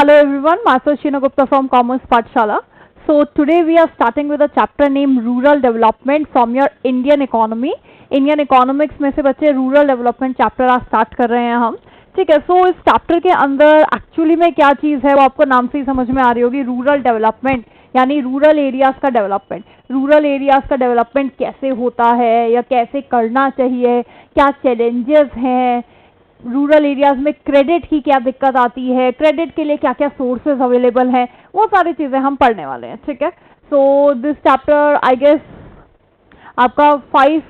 Hello everyone, myself Sheena Gupta from Commerce Pathshala. So today we are starting with a chapter named Rural Development from your Indian Economy. Indian Economics में से बच्चे Rural Development chapter आज start कर रहे हैं हम. ठीक है, so इस chapter के अंदर actually में क्या चीज़ है वो आपको नाम से ही समझ में आ रही होगी. Rural Development यानी रूरल एरियाज का डेवलपमेंट. रूरल एरियाज का डेवलपमेंट कैसे होता है या कैसे करना चाहिए, क्या चैलेंजेस हैं, रूरल एरियाज में क्रेडिट की क्या दिक्कत आती है, क्रेडिट के लिए क्या क्या सोर्सेज अवेलेबल हैं, वो सारी चीज़ें हम पढ़ने वाले हैं. ठीक है, so this chapter I guess आपका 5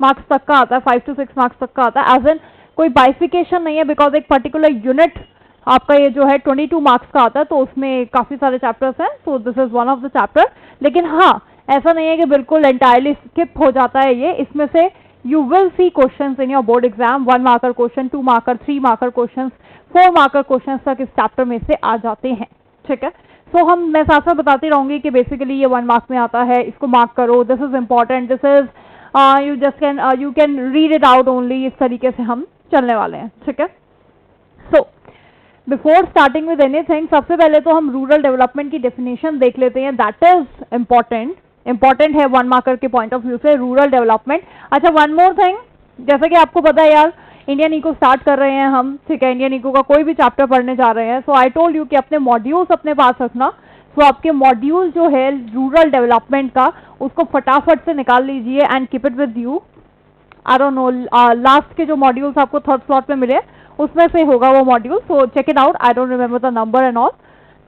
मार्क्स तक का आता है, 5 to 6 मार्क्स तक का आता है. एज एन कोई बाइफिकेशन नहीं है बिकॉज एक पर्टिकुलर यूनिट आपका ये जो है 22 मार्क्स का आता है, तो उसमें काफ़ी सारे चैप्टर्स हैं. सो this is one of the chapter. लेकिन हाँ, ऐसा नहीं है कि बिल्कुल एंटायरली स्किप हो जाता है ये. इसमें से you will see questions in your board exam, 1 marker question, 2 marker, 3 marker questions, 4 marker questions तक इस चैप्टर में से आ जाते हैं. ठीक है, सो मैं साथ साथ बताती रहूंगी कि बेसिकली ये 1 मार्क में आता है, इसको मार्क करो, this is important, this is you can read it out only. इस तरीके से हम चलने वाले हैं. ठीक है, so before starting with anything, सबसे पहले तो हम रूरल डेवलपमेंट की डेफिनेशन देख लेते हैं. दैट इज इंपॉर्टेंट है 1 मार्कर के पॉइंट ऑफ व्यू से रूरल डेवलपमेंट. अच्छा, वन मोर थिंग, जैसे कि आपको पता है यार, इंडियन इको स्टार्ट कर रहे हैं हम. ठीक है, इंडियन इको का कोई भी चैप्टर पढ़ने जा रहे हैं. सो आई टोल्ड यू कि अपने मॉड्यूल्स अपने पास रखना. सो आपके मॉड्यूल जो है रूरल डेवलपमेंट का, उसको फटाफट से निकाल लीजिए and keep it with you. I don't know, last के जो मॉड्यूल्स आपको थर्ड स्लॉट में मिले उसमें से होगा वो module. So check it out, I don't remember the number and all.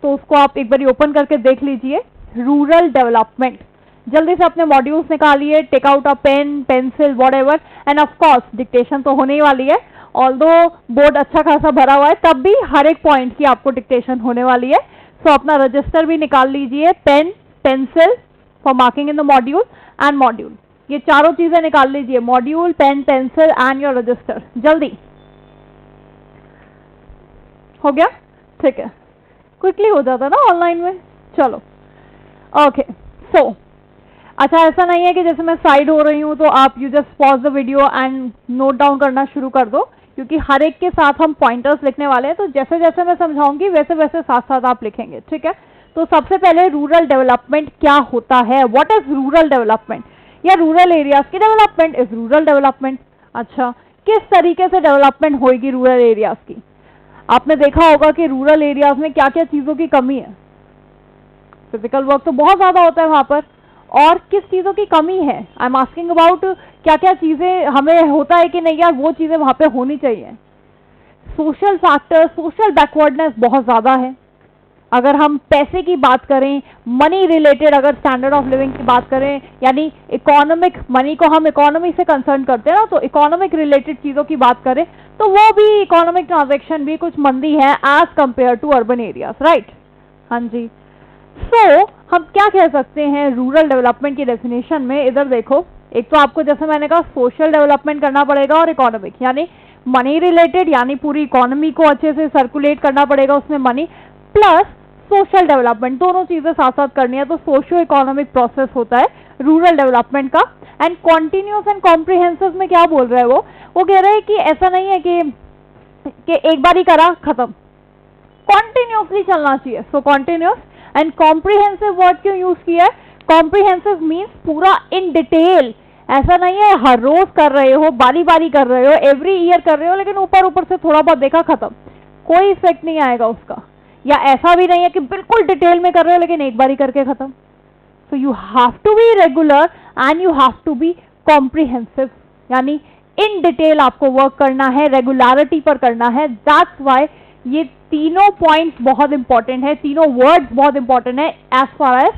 तो उसको आप एक बार ओपन करके देख लीजिए. रूरल डेवलपमेंट, जल्दी से अपने मॉड्यूल्स निकालिए, take out a pen, pencil, whatever, and of course dictation तो होने ही वाली है. ऑल्दो बोर्ड अच्छा खासा भरा हुआ है, तब भी हर एक पॉइंट की आपको डिक्टेशन होने वाली है. सो अपना रजिस्टर भी निकाल लीजिए, pen, pencil for marking in the module and module. ये चारों चीजें निकाल लीजिए, module, pen, pencil and your register. जल्दी हो गया? ठीक है, क्विकली हो जाता ना ऑनलाइन में. चलो ओके. सो अच्छा, ऐसा नहीं है कि जैसे मैं साइड हो रही हूँ तो आप you just pause the video and note down करना शुरू कर दो, क्योंकि हर एक के साथ हम पॉइंटर्स लिखने वाले हैं. तो जैसे जैसे मैं समझाऊंगी वैसे वैसे साथ साथ आप लिखेंगे. ठीक है, तो सबसे पहले रूरल डेवलपमेंट क्या होता है, व्हाट इज रूरल डेवलपमेंट, या रूरल एरियाज की डेवलपमेंट इज रूरल डेवलपमेंट. अच्छा, किस तरीके से डेवलपमेंट होगी रूरल एरियाज की? आपने देखा होगा कि रूरल एरियाज में क्या क्या चीज़ों की कमी है. फिजिकल वर्क तो बहुत ज़्यादा होता है वहाँ पर, और किस चीज़ों की कमी है. आई एम आस्किंग अबाउट क्या क्या चीज़ें हमें होता है कि नहीं यार वो चीज़ें वहाँ पे होनी चाहिए. सोशल फैक्टर, सोशल बैकवर्डनेस बहुत ज़्यादा है. अगर हम पैसे की बात करें, मनी रिलेटेड अगर स्टैंडर्ड ऑफ लिविंग की बात करें, यानी इकोनॉमिक, मनी को हम इकोनॉमी से कंसर्न करते हैं ना, तो इकोनॉमिक रिलेटेड चीज़ों की बात करें तो वो भी इकोनॉमिक ट्रांजेक्शन भी कुछ मंदी है as compare to urban areas. Right, हाँ जी. सो हम क्या कह सकते हैं रूरल डेवलपमेंट की डेफिनेशन में? इधर देखो, एक तो आपको जैसे मैंने कहा सोशल डेवलपमेंट करना पड़ेगा और इकोनॉमिक, यानी मनी रिलेटेड, यानी पूरी इकोनॉमी को अच्छे से सर्कुलेट करना पड़ेगा उसमें मनी, प्लस सोशल डेवलपमेंट, दोनों चीजें साथ साथ करनी है. तो सोशियो इकोनॉमिक प्रोसेस होता है रूरल डेवलपमेंट का. एंड कॉन्टिन्यूस एंड कॉम्प्रिहेंसिव में क्या बोल रहे हैं वो कह रहे हैं कि ऐसा नहीं है कि एक बार ही करा खत्म, कॉन्टिन्यूसली चलना चाहिए. सो कॉन्टिन्यूस एंड कॉम्प्रिहेंसिव वर्ड क्यों यूज किया है? कॉम्प्रिहेंसिव मीन्स पूरा इन डिटेल. ऐसा नहीं है हर रोज कर रहे हो, बारी बारी कर रहे हो, एवरी ईयर कर रहे हो, लेकिन ऊपर ऊपर से थोड़ा बहुत देखा खत्म, कोई इफेक्ट नहीं आएगा उसका. या ऐसा भी नहीं है कि बिल्कुल डिटेल में कर रहे हो लेकिन एक बारी करके खत्म. So you have to be regular and you have to be comprehensive, यानी इन डिटेल आपको वर्क करना है, रेगुलरिटी पर करना है. दैट्स व्हाई ये तीनों पॉइंट्स बहुत इंपॉर्टेंट है, तीनों वर्ड्स बहुत इंपॉर्टेंट है as far as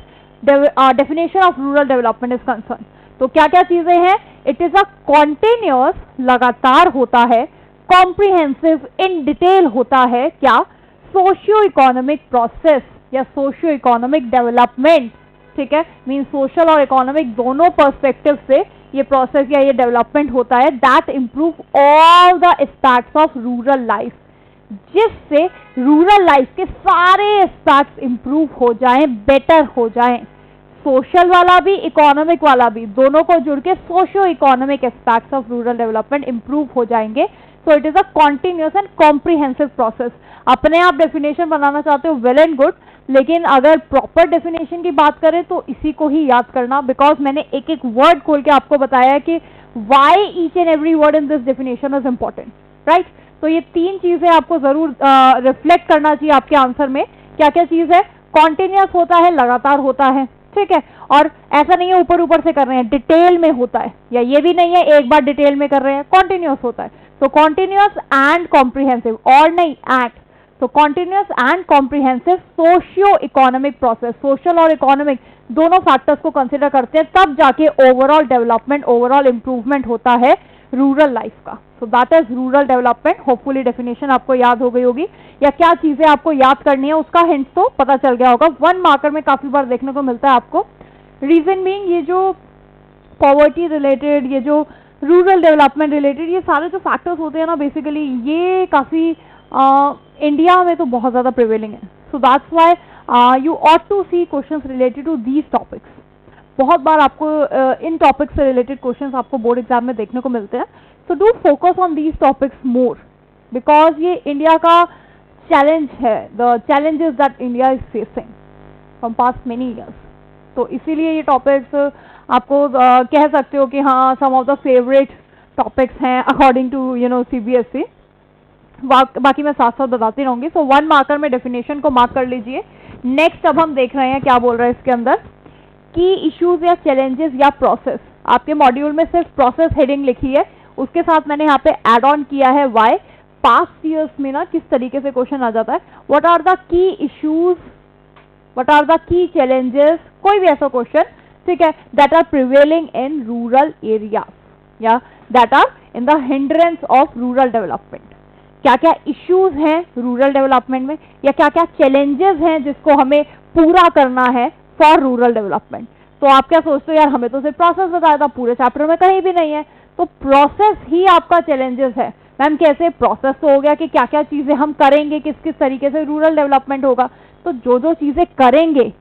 definition of rural development is concern. तो क्या क्या चीजें हैं? इट इज अ कॉन्टिन्यूअस, लगातार होता है, कॉम्प्रिहेंसिव, इन डिटेल होता है, क्या? सोशियो इकोनॉमिक प्रोसेस या सोशियो इकोनॉमिक डेवलपमेंट. ठीक है, मीन सोशल और इकोनॉमिक दोनों पर्सपेक्टिव से ये प्रोसेस या ये डेवलपमेंट होता है. That improve all the aspects of rural life, जिससे रूरल लाइफ के सारे एस्पेक्ट्स इंप्रूव हो जाएं, बेटर हो जाएं. सोशल वाला भी, इकोनॉमिक वाला भी, दोनों को जुड़ के socio economic aspects of rural development improve हो जाएंगे. So it is a continuous and comprehensive process. अपने आप डेफिनेशन बनाना चाहते हो, वेल एंड गुड, लेकिन अगर प्रॉपर डेफिनेशन की बात करें तो इसी को ही याद करना, बिकॉज मैंने एक एक वर्ड खोल के आपको बताया है कि why each and every word in this definition is important, right. तो ये तीन चीजें आपको जरूर रिफ्लेक्ट करना चाहिए आपके आंसर में। क्या क्या चीज है? कॉन्टिन्यूस होता है, लगातार होता है, ठीक है, और ऐसा नहीं है ऊपर ऊपर से कर रहे हैं, डिटेल में होता है, या ये भी नहीं है एक बार डिटेल में कर रहे हैं, कॉन्टिन्यूस होता है। तो कॉन्टिन्यूस एंड कॉम्प्रिहेंसिव, और नहीं एट, तो continuous and comprehensive socio economic process, social और इकोनॉमिक दोनों फैक्टर्स को कंसिडर करते हैं, तब जाके ओवरऑल डेवलपमेंट, ओवरऑल इंप्रूवमेंट होता है रूरल लाइफ का। सो that is rural development. Hopefully definition आपको याद हो गई होगी, या क्या चीजें आपको याद करनी है उसका हिंट तो पता चल गया होगा। 1 मार्कर में काफी बार देखने को मिलता है आपको। रीजन बीइंग, ये जो पॉवर्टी रिलेटेड, ये जो रूरल डेवलपमेंट रिलेटेड, ये सारे जो फैक्टर्स होते हैं ना, बेसिकली ये काफी इंडिया में तो बहुत ज्यादा प्रिवेलिंग है। So that's why you ought to see questions related to these topics. बहुत बार आपको इन टॉपिक्स से रिलेटेड क्वेश्चंस आपको बोर्ड एग्जाम में देखने को मिलते हैं। So do focus on these topics more, because ये इंडिया का चैलेंज है, the challenges that India is facing from past many years. तो इसीलिए ये टॉपिक्स आपको कह सकते हो कि हाँ सम ऑफ द फेवरेट टॉपिक्स हैं अकॉर्डिंग टू CBSE। बाकी मैं साथ साथ बताती रहूंगी। सो 1 मार्कर में डेफिनेशन को मार्क कर लीजिए। नेक्स्ट अब हम देख रहे हैं क्या बोल रहा है इसके अंदर, की इश्यूज या चैलेंजेस या प्रोसेस। आपके मॉड्यूल में सिर्फ प्रोसेस हेडिंग लिखी है, उसके साथ मैंने यहाँ पे एड ऑन किया है वाई। पास्ट ईयर्स में ना किस तरीके से क्वेश्चन आ जाता है, what are the key issues, what are the key challenges, कोई भी ऐसा क्वेश्चन, ठीक है, that are prevailing in rural area, या that are in the hindrance of rural development. क्या क्या इश्यूज हैं रूरल डेवलपमेंट में, या क्या क्या चैलेंजेस हैं जिसको हमें पूरा करना है फॉर रूरल डेवलपमेंट। तो आप क्या सोचते हो, यार हमें तो सिर्फ प्रोसेस बताया था, पूरे चैप्टर में कहीं भी नहीं है। तो प्रोसेस ही आपका चैलेंजेस है। मैम कैसे? प्रोसेस तो हो गया कि क्या क्या चीजें हम करेंगे, किस किस तरीके से रूरल डेवलपमेंट होगा। तो जो जो चीजें करेंगे,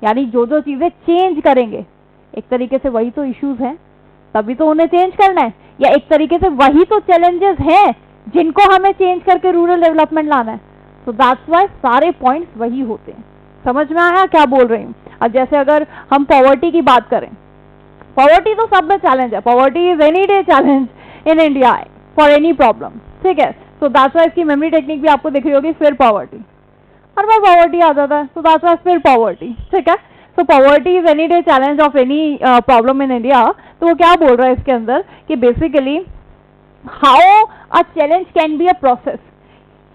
यानी जो जो चीजें चेंज करेंगे, एक तरीके से वही तो इश्यूज हैं, तभी तो उन्हें चेंज करना है, या एक तरीके से वही तो चैलेंजेस हैं जिनको हमें चेंज करके रूरल डेवलपमेंट लाना है। सो दैट्स व्हाई सारे पॉइंट्स वही होते हैं। समझ में आया क्या बोल रही हूँ? अब जैसे अगर हम पॉवर्टी की बात करें, पॉवर्टी तो सब में चैलेंज है, poverty is any day challenge in India for any problem, ठीक है। सो दैट्स व्हाई इसकी मेमोरी टेक्निक भी आपको दिख रही होगी, फिर पॉवर्टी, हर बार पॉवर्टी आ जाता है, सो दैट्स व्हाई फिर पॉवर्टी, ठीक है। So poverty is any day challenge of any problem in India. तो वो क्या बोल रहा है इसके अंदर कि basically how a challenge can be a process.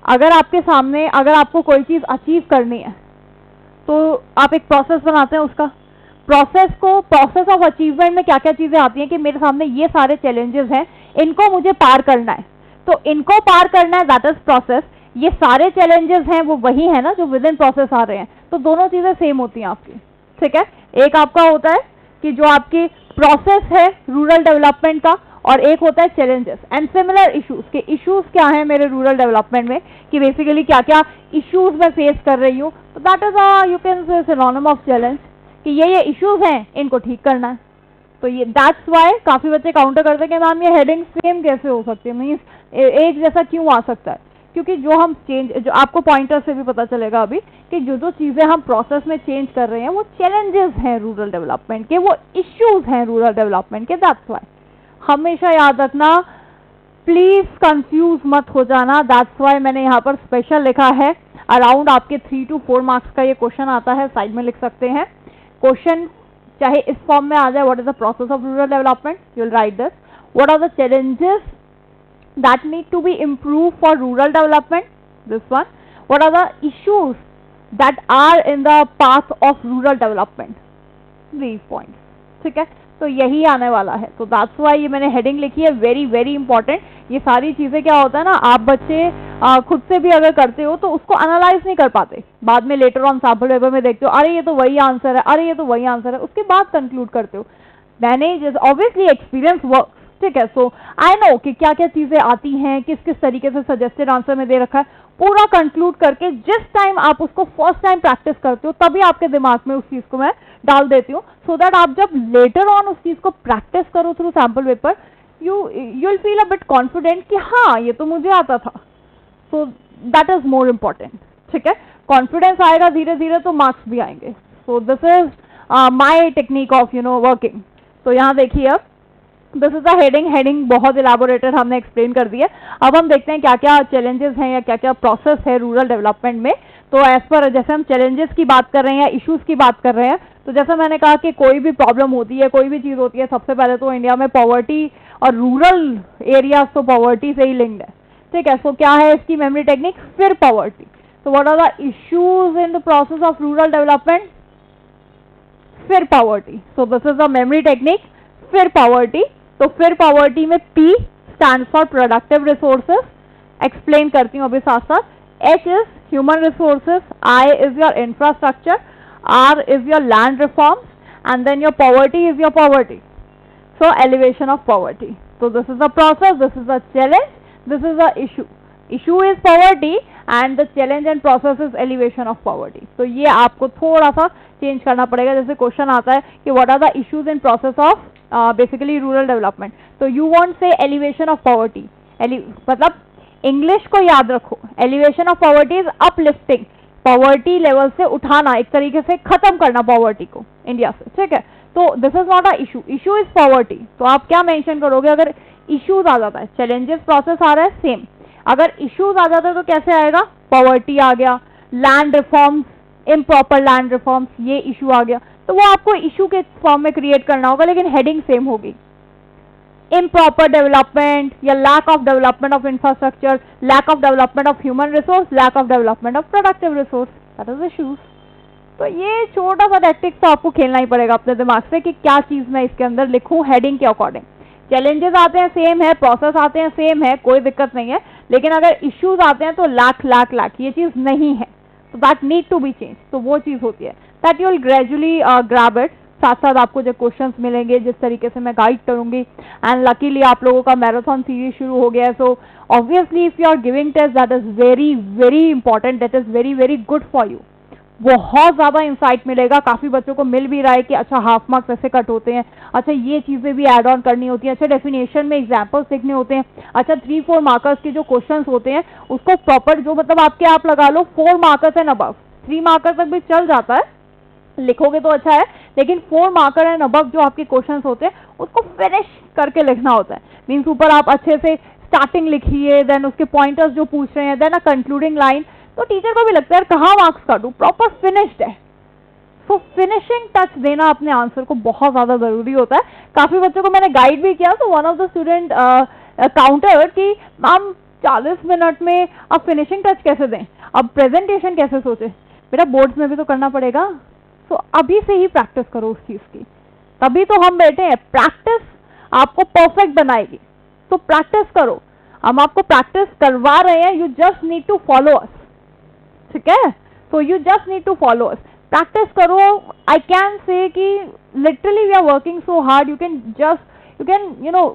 अगर आपके सामने, अगर आपको कोई चीज अचीव करनी है तो आप एक प्रोसेस बनाते हैं उसका। प्रोसेस ऑफ अचीवमेंट में क्या क्या चीजें आती हैं कि मेरे सामने ये सारे चैलेंजेस हैं, इनको मुझे पार करना है, तो इनको पार करना है, दैट इज प्रोसेस। ये सारे चैलेंजेस हैं वो वही है ना जो विद इन प्रोसेस आ रहे हैं, तो दोनों चीजें सेम होती हैं आपकी, ठीक है। एक आपका होता है कि जो आपकी प्रोसेस है रूरल डेवलपमेंट का, और एक होता है चैलेंजेस एंड सिमिलर इश्यूज। के इश्यूज क्या है मेरे रूरल डेवलपमेंट में, कि बेसिकली क्या क्या इश्यूज मैं फेस कर रही हूँ, तो that is you can say synonym of challenge, कि ये इश्यूज हैं, इनको ठीक करना है। तो ये दैट्स व्हाई काफी बच्चे काउंटर करते हैं कि मैम ये हेडिंग सेम कैसे हो सकती है, मीन्स एक जैसा क्यों आ सकता है। क्योंकि जो हम चेंज, जो आपको पॉइंटर से भी पता चलेगा अभी, कि जो जो चीजें हम प्रोसेस में चेंज कर रहे हैं वो चैलेंजेस हैं रूरल डेवलपमेंट के, वो इश्यूज हैं रूरल डेवलपमेंट के। दैट्स व्हाई हमेशा याद रखना, प्लीज कंफ्यूज मत हो जाना। दैट्स व्हाई मैंने यहाँ पर स्पेशल लिखा है, अराउंड आपके 3 to 4 मार्क्स का ये क्वेश्चन आता है, साइड में लिख सकते हैं। क्वेश्चन चाहे इस फॉर्म में आ जाए, what is the process of rural development, you will write this, what are the challenges that need to be improved for rural development, this one, what are the issues that are in the path of rural development, these points, ठीक है। तो यही आने वाला है, तो that's why ये मैंने हेडिंग लिखी है, वेरी वेरी इंपॉर्टेंट। ये सारी चीजें क्या होता है ना, आप बच्चे खुद से भी अगर करते हो तो उसको एनालाइज नहीं कर पाते, बाद में लेटर ऑन सैंपल पेपर में देखते हो, अरे ये तो वही आंसर है, अरे ये तो वही आंसर है, उसके बाद कंक्लूड करते हो। मैंने ऑब्वियसली एक्सपीरियंस वर्क, ठीक है। सो आई नो कि क्या क्या चीजें आती हैं, किस किस तरीके से सजेस्टेड आंसर में दे रखा है, पूरा कंक्लूड करके जिस टाइम आप उसको फर्स्ट टाइम प्रैक्टिस करते हो तभी आपके दिमाग में उस चीज को मैं डाल देती हूँ, सो दैट आप जब लेटर ऑन उस चीज को प्रैक्टिस करो through sample paper, you will feel a bit confident कि हाँ ये तो मुझे आता था. सो दैट इज मोर इम्पोर्टेंट. ठीक है, कॉन्फिडेंस आएगा धीरे धीरे तो मार्क्स भी आएंगे. सो this is my technique of working. तो यहाँ देखिए, अब दिस इज अ हेडिंग बहुत इलाबोरेटेड हमने एक्सप्लेन कर दिया. अब हम देखते हैं क्या क्या चैलेंजेस हैं या क्या क्या प्रोसेस है रूरल डेवलपमेंट में. तो एज पर जैसे हम चैलेंजेस की बात कर रहे हैं या इश्यूज की बात कर रहे हैं, तो जैसा मैंने कहा कि कोई भी प्रॉब्लम होती है, कोई भी चीज़ होती है, सबसे पहले तो इंडिया में पॉवर्टी और रूरल एरियाज तो पॉवर्टी से ही लिंक्ड है. ठीक है, सो क्या है इसकी मेमोरी टेक्निक, फिर पॉवर्टी. तो what are the issues in the process of rural development, फिर poverty. So this is the memory technique, फिर पॉवर्टी. तो फिर पॉवर्टी में P stand for productive resources, explain करती हूँ अभी साथ साथ. H is human resources, I is your infrastructure, R is your land reforms, and then your poverty is your poverty. So elevation of poverty. So this is the process, this is the challenge, this is the issue. Issue is poverty and the challenge and process is elevation of poverty. तो ये आपको थोड़ा सा change करना पड़ेगा. जैसे question आता है कि what are the issues in process of basically rural development. तो you won't say elevation of poverty. मतलब इंग्लिश को याद रखो. elevation of poverty is uplifting. Poverty level से उठाना, एक तरीके से खत्म करना पॉवर्टी को इंडिया से. ठीक है, तो this is not a issue, issue is poverty. तो आप क्या मेंशन करोगे अगर इश्यूज आ जाता है? चैलेंजेस प्रोसेस आ रहा है सेम. अगर इश्यूज आ जाता है तो कैसे आएगा? पॉवर्टी आ गया, land reforms, improper land reforms, ये इशू आ गया. तो वो आपको इशू के फॉर्म में क्रिएट करना होगा, लेकिन हेडिंग सेम होगी. improper development या lack of development of infrastructure, lack of development of human resource, lack of development of productive resource, that is issues. तो ये छोटा सा टैक्टिक्स तो आपको खेलना ही पड़ेगा अपने दिमाग से कि क्या चीज़ मैं इसके अंदर लिखूं हेडिंग के अकॉर्डिंग. चैलेंजेस आते हैं सेम है, प्रोसेस आते हैं सेम है, कोई दिक्कत नहीं है, लेकिन अगर इश्यूज आते हैं तो लाख ये चीज़ नहीं है, तो that need to be change. तो वो चीज़ होती है that you will gradually grab it. साथ साथ आपको जो क्वेश्चंस मिलेंगे जिस तरीके से मैं गाइड करूंगी, एंड लकीली आप लोगों का मैराथन सीरीज शुरू हो गया है. So obviously if you are giving test that is very very important, that is very very good for you. बहुत ज़्यादा इंसाइट मिलेगा. काफ़ी बच्चों को मिल भी रहा है कि अच्छा हाफ मार्क्स ऐसे कट होते हैं, अच्छा ये चीज़ें भी ऐड ऑन करनी होती हैं, अच्छा डेफिनेशन में एग्जाम्पल्स लिखने होते हैं, अच्छा 3-4 मार्कर्स के जो क्वेश्चंस होते हैं उसको प्रॉपर जो मतलब आपके आप लगा लो 4 मार्कर्स एंड अबव, 3 मार्कर्स तक भी चल जाता है, लिखोगे तो अच्छा है, लेकिन 4 मार्कर एंड अबव जो आपके क्वेश्चंस होते हैं उसको फिनिश करके लिखना होता है. मीन्स ऊपर आप अच्छे से स्टार्टिंग लिखिए, देन उसके पॉइंटर्स जो पूछ रहे हैं, देन अ कंक्लूडिंग लाइन. तो टीचर को भी लगता है कहाँ मार्क्स काटूं, प्रॉपर फिनिश्ड है. सो फिनिशिंग टच देना अपने आंसर को बहुत ज़्यादा ज़रूरी होता है. काफ़ी बच्चों को मैंने गाइड भी किया, तो one of the student counter कि मैम 40 मिनट में अब फिनिशिंग टच कैसे दें, अब प्रेजेंटेशन कैसे सोचे. बेटा बोर्ड्स में भी तो करना पड़ेगा. तो अभी से ही प्रैक्टिस करो उस चीज़ की, तभी तो हम बैठे हैं. प्रैक्टिस आपको परफेक्ट बनाएगी, तो प्रैक्टिस करो. हम आपको प्रैक्टिस करवा रहे हैं, you just need to follow us. ठीक है, so you just need to follow us. Practice करो. आई कैन से कि literally we are working so hard, you can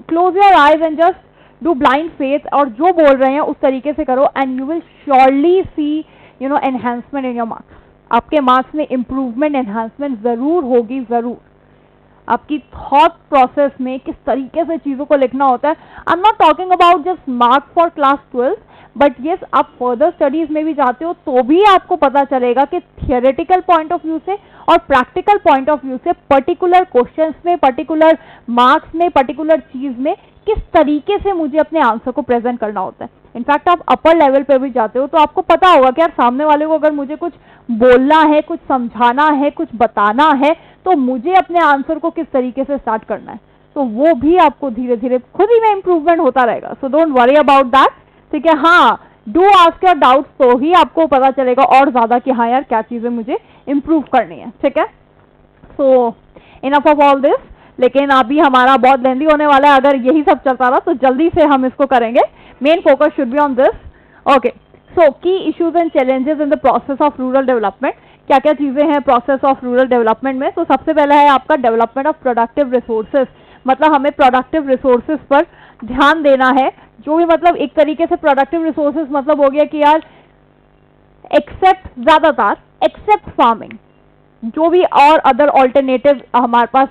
close your eyes and just do blind faith, और जो बोल रहे हैं उस तरीके से करो, and you will surely see enhancement in your marks. आपके मार्क्स में इम्प्रूवमेंट, एनहांसमेंट जरूर होगी, जरूर. आपकी थॉट प्रोसेस में किस तरीके से चीज़ों को लिखना होता है. I am not talking about just mark for class 12, but yes आप फर्दर स्टडीज में भी जाते हो तो भी आपको पता चलेगा कि थियोरेटिकल पॉइंट ऑफ व्यू से और प्रैक्टिकल पॉइंट ऑफ व्यू से पर्टिकुलर क्वेश्चंस में, पर्टिकुलर मार्क्स में, पर्टिकुलर चीज़ में किस तरीके से मुझे अपने आंसर को प्रेजेंट करना होता है. इनफैक्ट आप अपर लेवल पे भी जाते हो तो आपको पता होगा कि यार सामने वाले को अगर मुझे कुछ बोलना है, कुछ समझाना है, कुछ बताना है, तो मुझे अपने आंसर को किस तरीके से स्टार्ट करना है. तो वो भी आपको धीरे धीरे खुद ही में इम्प्रूवमेंट होता रहेगा. So don't worry about that. ठीक है, हाँ, डू आस्क योर डाउट्स, तो ही आपको पता चलेगा और ज्यादा कि हाँ यार क्या चीजें मुझे इम्प्रूव करनी है. ठीक है, सो इनफ ऑफ ऑल दिस. लेकिन अभी हमारा बहुत लेंदी होने वाला है. अगर यही सब चलता रहा तो जल्दी से हम इसको करेंगे. Main focus should be on this. Okay, so key issues and challenges in the process of rural development. क्या क्या चीजें हैं प्रोसेस ऑफ रूरल डेवलपमेंट में. तो सबसे पहला है आपका डेवलपमेंट ऑफ प्रोडक्टिव रिसोर्सेज. मतलब हमें प्रोडक्टिव रिसोर्सेज पर ध्यान देना है. जो भी मतलब एक तरीके से प्रोडक्टिव रिसोर्सेज मतलब हो गया कि यार एक्सेप्ट फार्मिंग, जो भी और अदर ऑल्टरनेटिव हमारे पास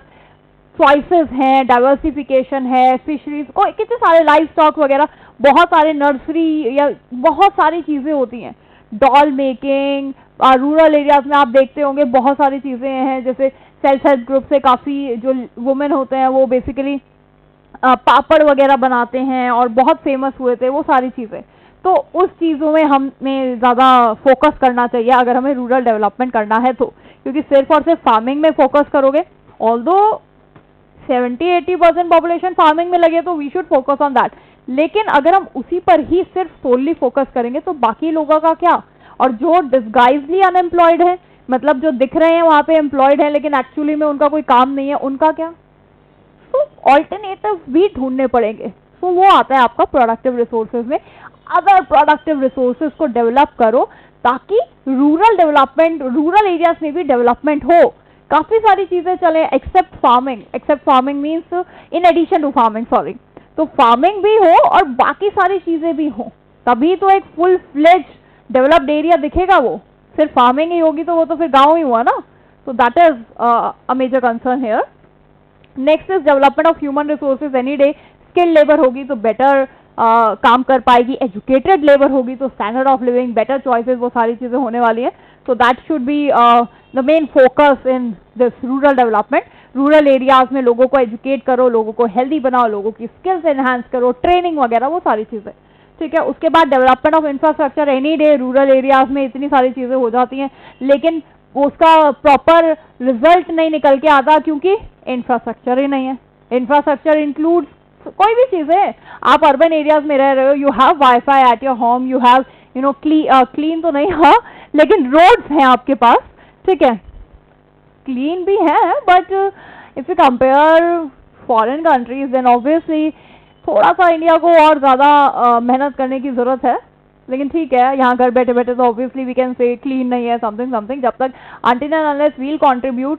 चॉइसेस हैं, डाइवर्सिफिकेशन है, फिशरीज को कितने सारे लाइव स्टॉक वगैरह, बहुत सारे नर्सरी या बहुत सारी चीज़ें होती हैं, डॉल मेकिंग, रूरल एरियाज में आप देखते होंगे बहुत सारी चीज़ें हैं, जैसे सेल्फ हेल्प ग्रुप से काफ़ी जो वुमेन होते हैं वो बेसिकली पापड़ वगैरह बनाते हैं और बहुत फेमस हुए थे वो सारी चीज़ें। तो उस चीज़ों में हमें ज़्यादा फोकस करना चाहिए अगर हमें रूरल डेवलपमेंट करना है तो, क्योंकि सिर्फ और सिर्फ फार्मिंग में फोकस करोगे, ऑल्दो 70-80% पॉपुलेशन फार्मिंग में लगे तो we should focus on that, लेकिन अगर हम उसी पर ही सिर्फ सोलली फोकस करेंगे तो बाकी लोगों का क्या, और जो डिस्गाइजली अनएम्प्लॉयड है, मतलब जो दिख रहे हैं वहाँ पे एम्प्लॉयड है लेकिन एक्चुअली में उनका कोई काम नहीं है, उनका क्या, तो ऑल्टरनेटिव भी ढूंढने पड़ेंगे। तो वो आता है आपका प्रोडक्टिव रिसोर्सेज में। अगर प्रोडक्टिव रिसोर्सेज को डेवलप करो ताकि रूरल डेवलपमेंट, रूरल एरियाज में भी डेवलपमेंट हो, काफी सारी चीजें चले except farming means in addition to farming, sorry, तो फार्मिंग भी हो और बाकी सारी चीजें भी हो, तभी तो एक फुल फ्लेज डेवलप्ड एरिया दिखेगा। वो सिर्फ फार्मिंग ही होगी तो वो तो फिर गांव ही हुआ ना। तो that is a major concern here. Next is development of human resources any day. Skilled labour होगी तो बेटर काम कर पाएगी, एजुकेटेड लेबर होगी तो standard of living, better choices, वो सारी चीजें होने वाली हैं। तो that should be the main focus in this rural development. Rural areas में लोगों को एजुकेट करो, लोगों को हेल्दी बनाओ, लोगों की स्किल्स एनहांस करो, ट्रेनिंग वगैरह, वो सारी चीजें, ठीक है। उसके बाद development of infrastructure any day. Rural areas में इतनी सारी चीजें हो जाती हैं लेकिन उसका प्रॉपर रिजल्ट नहीं निकल के आता क्योंकि इंफ्रास्ट्रक्चर ही नहीं है। इंफ्रास्ट्रक्चर इंक्लूड्स कोई भी चीज है, आप अर्बन एरियाज में रह रहे हो, you have wifi at your home, you have clean तो नहीं, हाँ, लेकिन रोड्स हैं आपके पास, ठीक है, क्लीन भी है, but if you compare foreign countries then obviously थोड़ा सा इंडिया को और ज़्यादा मेहनत करने की ज़रूरत है। लेकिन ठीक है, यहाँ घर बैठे बैठे तो obviously we can say clean नहीं है, समथिंग, जब तक until and unless we'll contribute,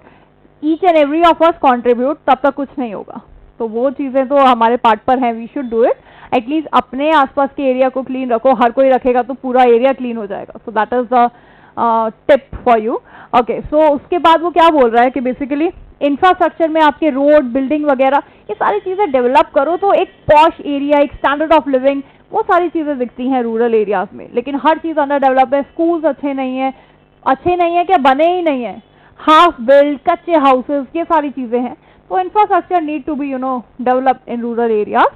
each and every of us contribute, तब तक कुछ नहीं होगा। तो वो चीज़ें तो हमारे पार्ट पर हैं, we should do it. At least अपने आसपास के एरिया को क्लीन रखो, हर कोई रखेगा तो पूरा एरिया क्लीन हो जाएगा। So that is the tip for you. Okay, so उसके बाद वो क्या बोल रहा है कि बेसिकली इंफ्रास्ट्रक्चर में आपके रोड, बिल्डिंग वगैरह ये सारी चीज़ें डेवलप करो तो एक पॉश एरिया, एक स्टैंडर्ड ऑफ लिविंग, वो सारी चीज़ें दिखती हैं रूरल एरियाज में। लेकिन हर चीज़ अंडर डेवलप है, स्कूल्स अच्छे नहीं है क्या, बने ही नहीं है, हाफ बिल्ड, कच्चे हाउसेस, ये सारी चीज़ें हैं। तो infrastructure need to be develop in rural areas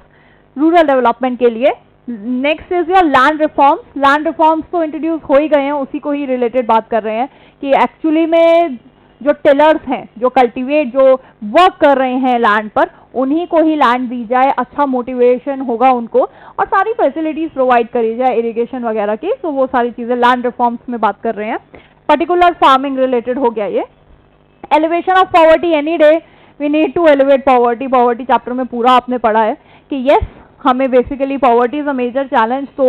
rural development के लिए। Next is your land reforms. Land reforms तो इंट्रोड्यूस हो ही गए हैं, उसी को ही रिलेटेड बात कर रहे हैं कि एक्चुअली में जो टिलर्स हैं, जो कल्टीवेट, जो वर्क कर रहे हैं लैंड पर, उन्हीं को ही लैंड दी जाए, अच्छा मोटिवेशन होगा उनको, और सारी फैसिलिटीज प्रोवाइड करी जाए इरिगेशन वगैरह की। तो वो सारी चीज़ें लैंड रिफॉर्म्स में बात कर रहे हैं। पर्टिकुलर फार्मिंग रिलेटेड हो गया ये। Elevation of poverty any day, we need to elevate poverty. Poverty chapter में पूरा आपने पढ़ा है कि यस, हमें basically poverty is a major challenge, तो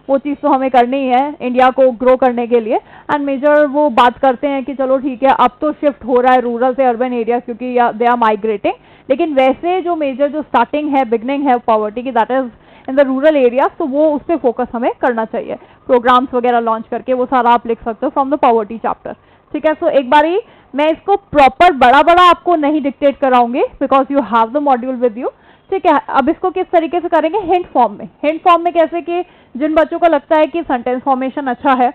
वो चीज़ तो हमें करनी है इंडिया को ग्रो करने के लिए। एंड मेजर वो बात करते हैं कि चलो ठीक है, अब तो शिफ्ट हो रहा है रूरल से अर्बन एरिया क्योंकि दे आर माइग्रेटिंग, लेकिन वैसे जो मेजर जो स्टार्टिंग है, बिगनिंग है पॉवर्टी की, that is in the rural areas. तो वो उस पर फोकस हमें करना चाहिए, प्रोग्राम्स वगैरह लॉन्च करके, वो सारा आप लिख सकते हो फ्रॉम द पॉवर्टी चैप्टर, ठीक है। सो एक बारी मैं इसको प्रॉपर बड़ा आपको नहीं डिक्टेट कराऊंगी because you have the module with you, ठीक है। अब इसको किस तरीके से करेंगे, हिंट फॉर्म में। हिंट फॉर्म में कैसे कि जिन बच्चों को लगता है कि सेंटेंस फॉर्मेशन अच्छा है,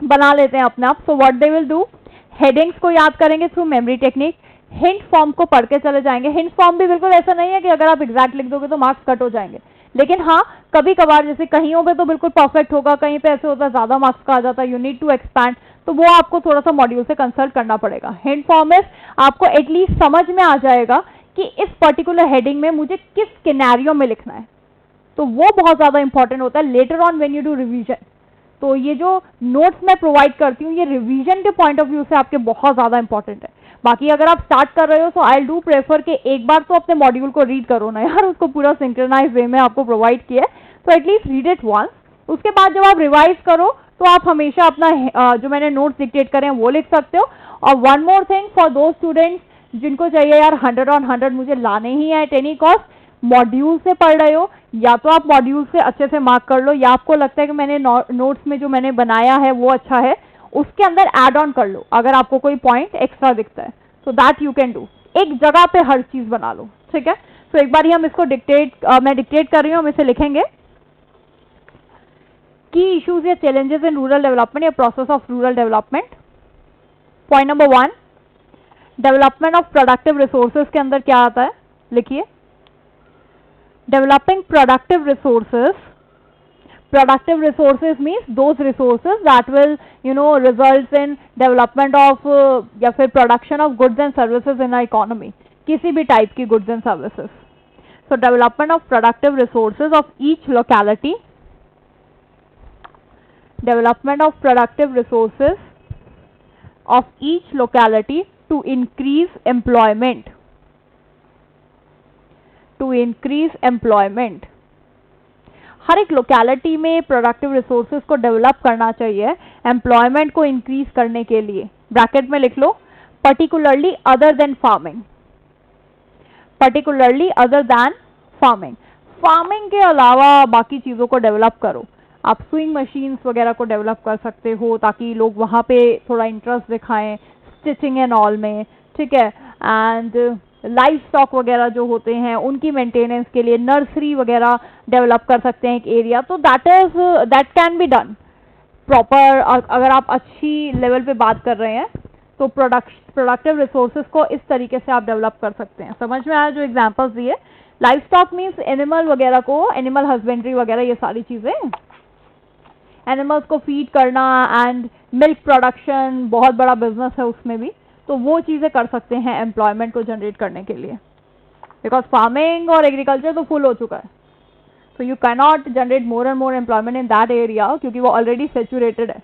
बना लेते हैं अपने आप। So what they will do, headings को याद करेंगे through memory technique, hint form को पढ़ के चले जाएंगे। हिंट फॉर्म भी बिल्कुल ऐसा नहीं है कि अगर आप एग्जैक्ट लिख दोगे तो मार्क्स कट हो जाएंगे, लेकिन हाँ, कभी कभार जैसे कहीं पे तो बिल्कुल परफेक्ट होगा, कहीं पे ऐसे होता है ज्यादा मार्क्स का आ जाता है, यू नीड टू एक्सपैंड, तो वो आपको थोड़ा सा मॉड्यूल से कंसल्ट करना पड़ेगा। हिंट फॉर्म में आपको एटलीस्ट समझ में आ जाएगा कि इस पर्टिकुलर हेडिंग में मुझे किस सिनेरियो में लिखना है, तो वो बहुत ज्यादा इंपॉर्टेंट होता है later on when you do revision. तो ये जो नोट्स मैं प्रोवाइड करती हूँ, ये रिवीजन के पॉइंट ऑफ व्यू से आपके बहुत ज्यादा इंपॉर्टेंट है। बाकी अगर आप स्टार्ट कर रहे हो तो आई डू प्रेफर कि एक बार तो अपने मॉड्यूल को रीड करो ना यार, उसको पूरा सिंक्रोनाइज वे में आपको प्रोवाइड किया है, तो एटलीस्ट रीड इट वंस। उसके बाद जब आप रिवाइज करो तो आप हमेशा अपना जो मैंने नोट्स डिक्टेट करे हैं वो लिख सकते हो। और वन मोर थिंग फॉर दो स्टूडेंट्स जिनको चाहिए यार 100 on 100 मुझे लाने ही है एट एनी कॉस्ट, मॉड्यूल से पढ़ रहे हो, या तो आप मॉड्यूल से अच्छे से मार्क कर लो, या आपको लगता है कि मैंने नोट्स में जो मैंने बनाया है वो अच्छा है, उसके अंदर ऐड ऑन कर लो अगर आपको कोई पॉइंट एक्स्ट्रा दिखता है, so that you can do. एक जगह पे हर चीज बना लो, ठीक है। तो एक बार ही हम इसको मैं डिक्टेट कर रही हूँ, हम इसे लिखेंगे। की इश्यूज या चैलेंजेस इन रूरल डेवलपमेंट या process of rural development. Point number 1, development of productive resources के अंदर क्या आता है, लिखिए। Developing productive resources, productive resources means those resources that will results in development of या फिर production of goods and services in our economy, किसी भी type की goods and services. So development of productive resources of each locality, development of productive resources of each locality to increase employment, to increase employment. हर एक locality में productive resources को develop करना चाहिए employment को increase करने के लिए। ब्रैकेट में लिख लो, particularly other than farming, particularly other than farming. Farming के अलावा बाकी चीज़ों को डेवलप करो। आप स्विंग मशीन्स वगैरह को डेवलप कर सकते हो ताकि लोग वहाँ पे थोड़ा इंटरेस्ट दिखाएं स्टिचिंग एंड ऑल में, ठीक है। एंड लाइफ स्टॉक वगैरह जो होते हैं उनकी मेंटेनेंस के लिए नर्सरी वगैरह डेवलप कर सकते हैं एक एरिया। तो that can be done proper. अगर आप अच्छी लेवल पे बात कर रहे हैं तो प्रोडक्टिव रिसोर्सेज को इस तरीके से आप डेवलप कर सकते हैं। समझ में आया जो एग्जांपल्स दिए? लाइफ स्टॉक मीन्स एनिमल वगैरह को, एनिमल हस्बेंड्री वगैरह, ये सारी चीज़ें, एनिमल्स को फीड करना एंड मिल्क प्रोडक्शन बहुत बड़ा बिजनेस है उसमें भी। तो वो चीज़ें कर सकते हैं एम्प्लॉयमेंट को जनरेट करने के लिए, बिकॉज फार्मिंग और एग्रीकल्चर तो फुल हो चुका है। So you can not generate more and more employment in that area क्योंकि वो ऑलरेडी सेचुरेटेड है।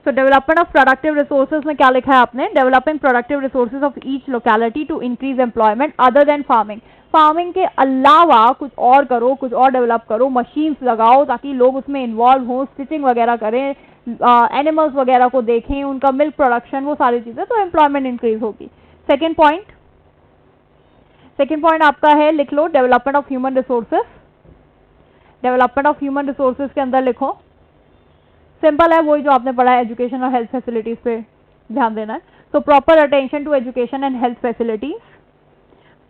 So development of productive resources में क्या लिखा है आपने? Developing productive resources of each locality to increase employment other than farming. Farming के अलावा कुछ और करो, कुछ और डेवलप करो, मशीन्स लगाओ ताकि लोग उसमें इन्वॉल्व हो, स्टिचिंग वगैरह करें, एनिमल्स वगैरह को देखें, उनका मिल्क प्रोडक्शन, वो सारी चीज़ें, तो एम्प्लॉयमेंट इंक्रीज होगी। सेकेंड पॉइंट आपका है, लिख लो, development of human resources. Development of human resources के अंदर लिखो, सिंपल है, वही जो आपने पढ़ा है, एजुकेशन और हेल्थ फैसिलिटीज पे ध्यान देना है। तो proper attention to education and health facilities,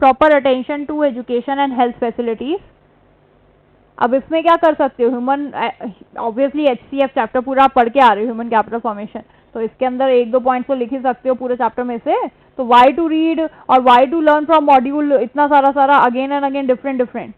proper attention to education and health facilities. अब इसमें क्या कर सकते हो? ह्यूमन, ऑब्वियसली HCF चैप्टर पूरा पढ़ के आ रहे हो, ह्यूमन कैपिटल फॉर्मेशन, तो इसके अंदर 1-2 पॉइंट्स तो लिख ही सकते हो पूरे चैप्टर में से। तो वाई टू रीड और why to learn from module, इतना सारा अगेन एंड अगेन डिफरेंट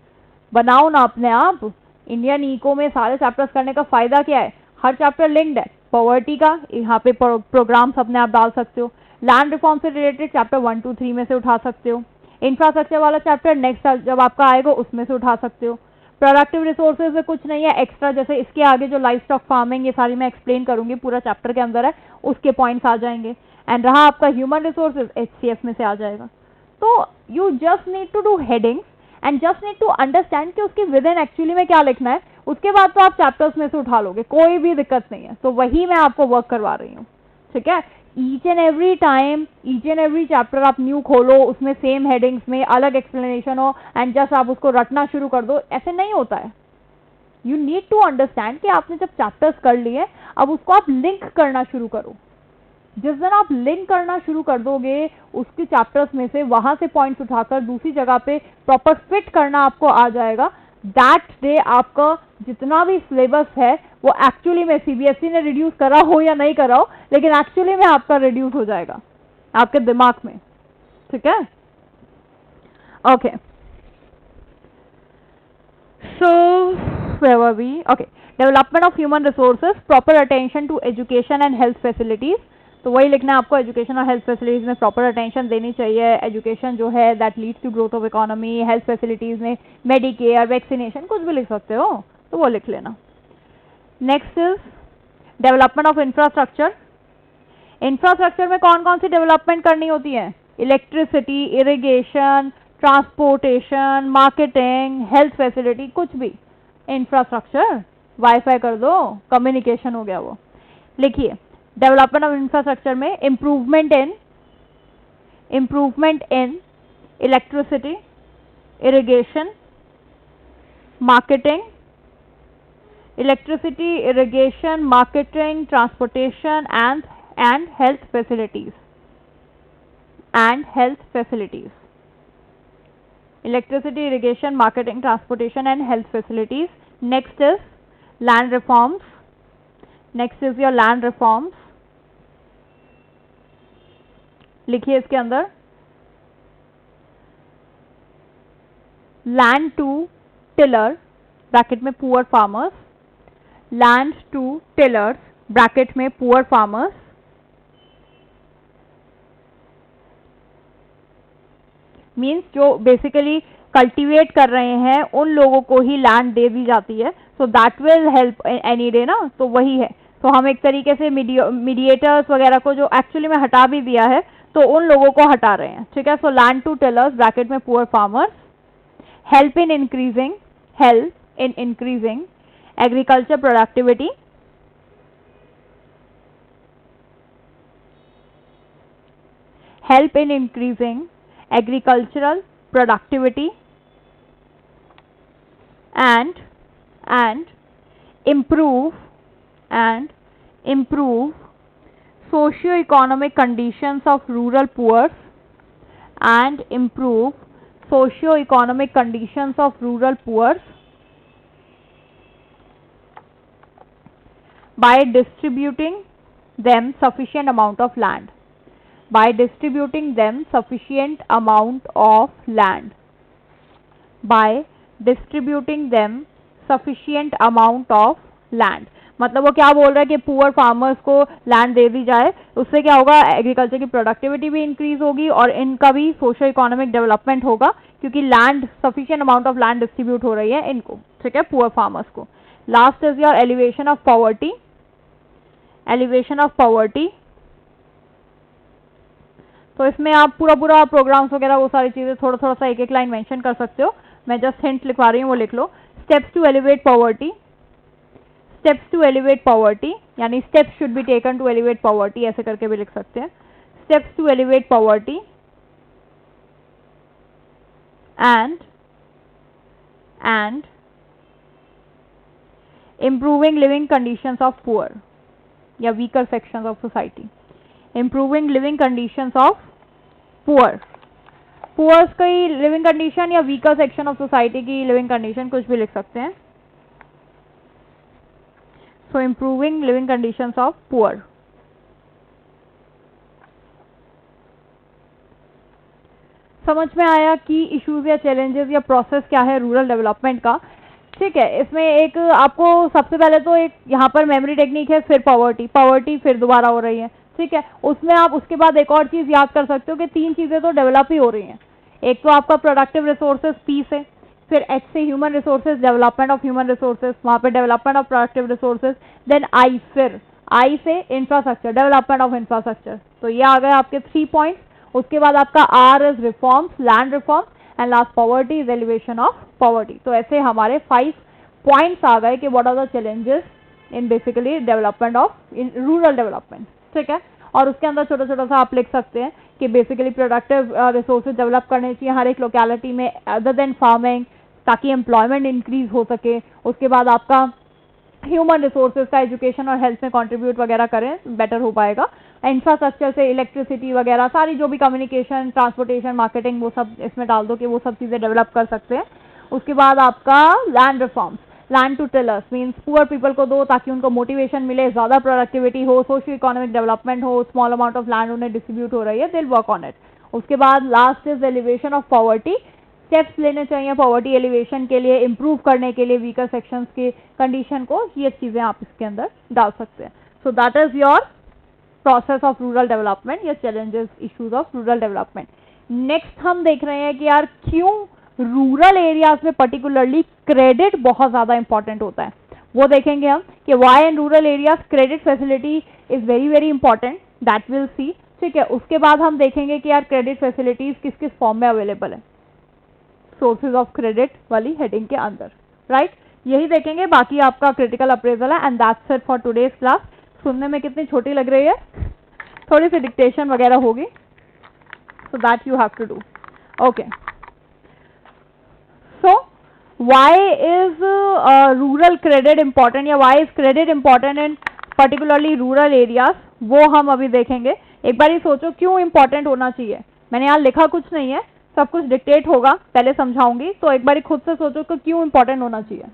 बनाओ ना अपने आप। इंडियन इको में सारे चैप्टर्स करने का फायदा क्या है? हर चैप्टर लिंक्ड है। पॉवर्टी का यहाँ पे प्रोग्राम्स अपने आप डाल सकते हो, लैंड रिफॉर्म से रिलेटेड चैप्टर 1, 2, 3 में से उठा सकते हो, इंफ्रास्ट्रक्चर वाला चैप्टर नेक्स्ट जब आपका आएगा उसमें से उठा सकते हो। प्रोडक्टिव रिसोर्सेज में कुछ नहीं है एक्स्ट्रा, जैसे इसके आगे जो लाइफ स्टॉक फार्मिंग, ये सारी मैं एक्सप्लेन करूंगी, पूरा चैप्टर के अंदर है, उसके पॉइंट्स आ जाएंगे। एंड रहा आपका ह्यूमन रिसोर्सेज, HCF में से आ जाएगा। तो you just need to do headings and just need to understand कि उसके विद इन एक्चुअली में क्या लिखना है। उसके बाद तो आप चैप्टर्स में से उठा लोगे, कोई भी दिक्कत नहीं है। तो वही मैं आपको वर्क करवा रही हूँ, ठीक है। Each and every time, each and every chapter आप न्यू खोलो, उसमें सेम हेडिंग्स में अलग एक्सप्लेनेशन हो एंड जस्ट आप उसको रटना शुरू कर दो, ऐसे नहीं होता है। यू नीड टू अंडरस्टैंड कि आपने जब चैप्टर्स कर लिए, अब उसको आप लिंक करना शुरू करो। जिस दिन आप लिंक करना शुरू कर दोगे उसके चैप्टर्स में से, वहां से पॉइंट्स उठाकर दूसरी जगह पे प्रॉपर फिट करना आपको आ जाएगा, दैट डे आपका जितना भी सिलेबस है वो एक्चुअली में CBSE ने रिड्यूस करा हो या नहीं करा हो, लेकिन एक्चुअली में आपका रिड्यूस हो जाएगा आपके दिमाग में, ठीक है। Okay, so where were we? Okay, development of human resources, proper attention to education and health facilities। तो वही लिखना है आपको, एजुकेशन और हेल्थ फैसिलिटीज में प्रॉपर अटेंशन देनी चाहिए। एजुकेशन जो है that leads to growth of economy, health facilities में मेडिकेयर, वैक्सीनेशन, कुछ भी लिख सकते हो तो वो लिख लेना। Next is development of infrastructure. Infrastructure में कौन कौन सी डेवलपमेंट करनी होती है? Electricity, irrigation, transportation, marketing, health facility, कुछ भी इंफ्रास्ट्रक्चर। वाईफाई कर दो, कम्युनिकेशन हो गया वो। लिखिए, डेवलपमेंट ऑफ इंफ्रास्ट्रक्चर में improvement in electricity, irrigation, marketing, electricity, irrigation, marketing, transportation and health facilities. and health facilities. Electricity, irrigation, marketing, transportation and health facilities. Next is land reforms. Next is your land reforms. लिखिए इसके अंदर land to tiller bracket में poor farmers, land to tillers bracket में poor farmers, means जो basically cultivate कर रहे हैं उन लोगों को ही लैंड दे दी जाती है. So that will help any day ना. तो वही है. तो हम एक तरीके से मीडिएटर्स वगैरह को जो एक्चुअली में हटा भी दिया है तो उन लोगों को हटा रहे हैं. ठीक है. So land to tillers bracket में poor farmers, help in increasing agriculture productivity, help in increasing agricultural productivity and improve socio-economic conditions of rural poor and improve socio-economic conditions of rural poor by distributing them sufficient amount of land. By distributing them sufficient amount of land. By distributing them sufficient amount of land. मतलब वो क्या बोल रहा है कि poor farmers को land दे दी जाए, उससे क्या होगा, एग्रीकल्चर की प्रोडक्टिविटी भी इंक्रीज होगी और इनका भी सोशो इकोनॉमिक डेवलपमेंट होगा क्योंकि land sufficient amount of land distribute हो रही है इनको. ठीक है, पुअर फार्मर्स को. Last is your elevation of poverty. Elevation of poverty. तो इसमें आप पूरा प्रोग्राम्स वगैरह वो सारी चीजें थोड़ा सा एक लाइन मेंशन कर सकते हो. मैं जस्ट हिंट लिखवा रही हूँ, वो लिख लो. Steps to elevate poverty. Steps to elevate poverty यानी steps should be taken to elevate poverty, ऐसे करके भी लिख सकते हैं. Steps to elevate poverty and improving living conditions of poor या weaker sections of society. Improving living conditions of poor. Poors की living condition या वीकर सेक्शन ऑफ सोसाइटी की लिविंग कंडीशन, कुछ भी लिख सकते हैं. So improving living conditions of poor. समझ में आया कि इश्यूज या चैलेंजेस या प्रोसेस क्या है रूरल डेवलपमेंट का. ठीक है, इसमें एक आपको सबसे पहले तो एक यहाँ पर मेमोरी टेक्निक है, फिर पॉवर्टी फिर दोबारा हो रही है. ठीक है, उसमें आप उसके बाद एक और चीज याद कर सकते हो कि तीन चीजें तो डेवलप ही हो रही हैं. एक तो आपका प्रोडक्टिव रिसोर्सेज पी से, फिर एच से human resources, development of human resources, वहां पे development of productive resources, then I से इंफ्रास्ट्रक्चर, डेवलपमेंट ऑफ इंफ्रास्ट्रक्चर. तो ये आ गए आपके 3 पॉइंट्स. उसके बाद आपका are is reforms, land reform, and last poverty is elevation of poverty. तो ऐसे हमारे 5 पॉइंट्स आ गए कि what are the challenges in basically development of in rural development. ठीक है, और उसके अंदर छोटा सा आप लिख सकते हैं कि बेसिकली प्रोडक्टिव रिसोर्सेज डेवलप करने चाहिए हर एक लोकेलिटी में अदर देन फार्मिंग, ताकि एम्प्लॉयमेंट इंक्रीज हो सके. उसके बाद आपका ह्यूमन रिसोर्सेज का एजुकेशन और हेल्थ में कंट्रीब्यूट वगैरह करें, बेटर हो पाएगा. इंफ्रास्ट्रक्चर से इलेक्ट्रिसिटी वगैरह सारी जो भी कम्युनिकेशन, ट्रांसपोर्टेशन, मार्केटिंग, वो सब इसमें डाल दो कि वो सब चीज़ें डेवलप कर सकते हैं. उसके बाद आपका land reforms, land to tillers means poor people को दो ताकि उनको मोटिवेशन मिले, ज़्यादा प्रोडक्टिविटी हो, सोशियो इकोनॉमिक डेवलपमेंट हो, स्मॉल अमाउंट ऑफ लैंड उन्हें डिस्ट्रीब्यूट हो रही है, दिल वर्क ऑन इट. उसके बाद last is elevation of poverty. Steps लेने चाहिए पॉवर्टी एलिवेशन के लिए, इंप्रूव करने के लिए वीकर सेक्शंस की कंडीशन को. ये चीज़ें आप इसके अंदर डाल सकते हैं. So that is your process of rural development या challenges issues of rural development. Next हम देख रहे हैं कि यार क्यों रूरल एरियाज में पर्टिकुलरली क्रेडिट बहुत ज़्यादा इंपॉर्टेंट होता है. वो देखेंगे हम कि why in rural areas credit facility is very important, that will see. ठीक है, उसके बाद हम देखेंगे कि यार क्रेडिट फैसिलिटीज किस किस फॉर्म में अवेलेबल है सोर्सेज ऑफ क्रेडिट वाली हेडिंग के अंदर. राइट, यही देखेंगे. बाकी आपका क्रिटिकल अप्रेजल है. And that's it for today's class. सुनने में कितनी छोटी लग रही है, थोड़ी सी डिक्टेशन वगैरह होगी, so that you have to do. Okay, so why is rural credit important या why is credit important in particularly rural areas, वो हम अभी देखेंगे. एक बार ही सोचो क्यों इंपॉर्टेंट होना चाहिए. मैंने यहाँ लिखा कुछ नहीं है, सब कुछ डिक्टेट होगा, पहले समझाऊंगी, तो एक बार खुद से सोचो कि क्यों इंपॉर्टेंट होना चाहिए।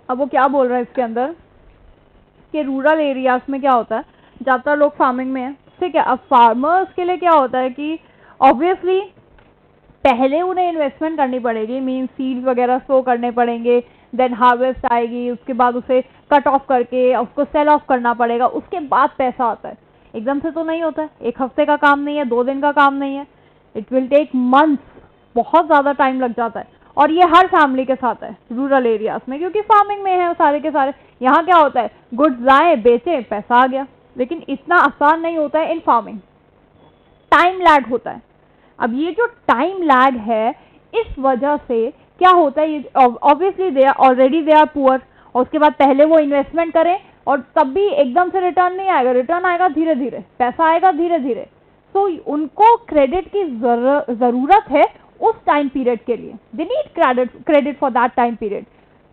अब वो क्या बोल रहा है इसके अंदर कि रूरल एरियाज में क्या होता है, ज़्यादातर लोग फार्मिंग में है, ठीक है। अब फार्मर्स के लिए क्या होता है कि ऑब्वियसली पहले उन्हें इन्वेस्टमेंट करनी पड़ेगी, मीन सीड्स वगैरह सो करने पड़ेंगे, देन हार्वेस्ट आएगी, उसके बाद उसे कट ऑफ करके उसको सेल ऑफ करना पड़ेगा, उसके बाद पैसा आता है। एकदम से तो नहीं होता है, एक हफ्ते का काम नहीं है, 2 दिन का काम नहीं है, इट विल टेक मंथ्स, बहुत ज़्यादा टाइम लग जाता है। और ये हर फैमिली के साथ है रूरल एरियाज में, क्योंकि फार्मिंग में है सारे के सारे। यहाँ क्या होता है, गुड्स लाए बेचे पैसा आ गया, लेकिन इतना आसान नहीं होता है इन फार्मिंग, टाइम लैग होता है। अब ये जो टाइम लैग है, इस वजह से क्या होता है, obviously they are already they are poor, और उसके बाद पहले वो इन्वेस्टमेंट करें और तब भी एकदम से रिटर्न नहीं आएगा, रिटर्न आएगा धीरे धीरे, पैसा आएगा धीरे धीरे। तो उनको क्रेडिट की जरूरत है उस टाइम पीरियड के लिए, they need credit for that time period.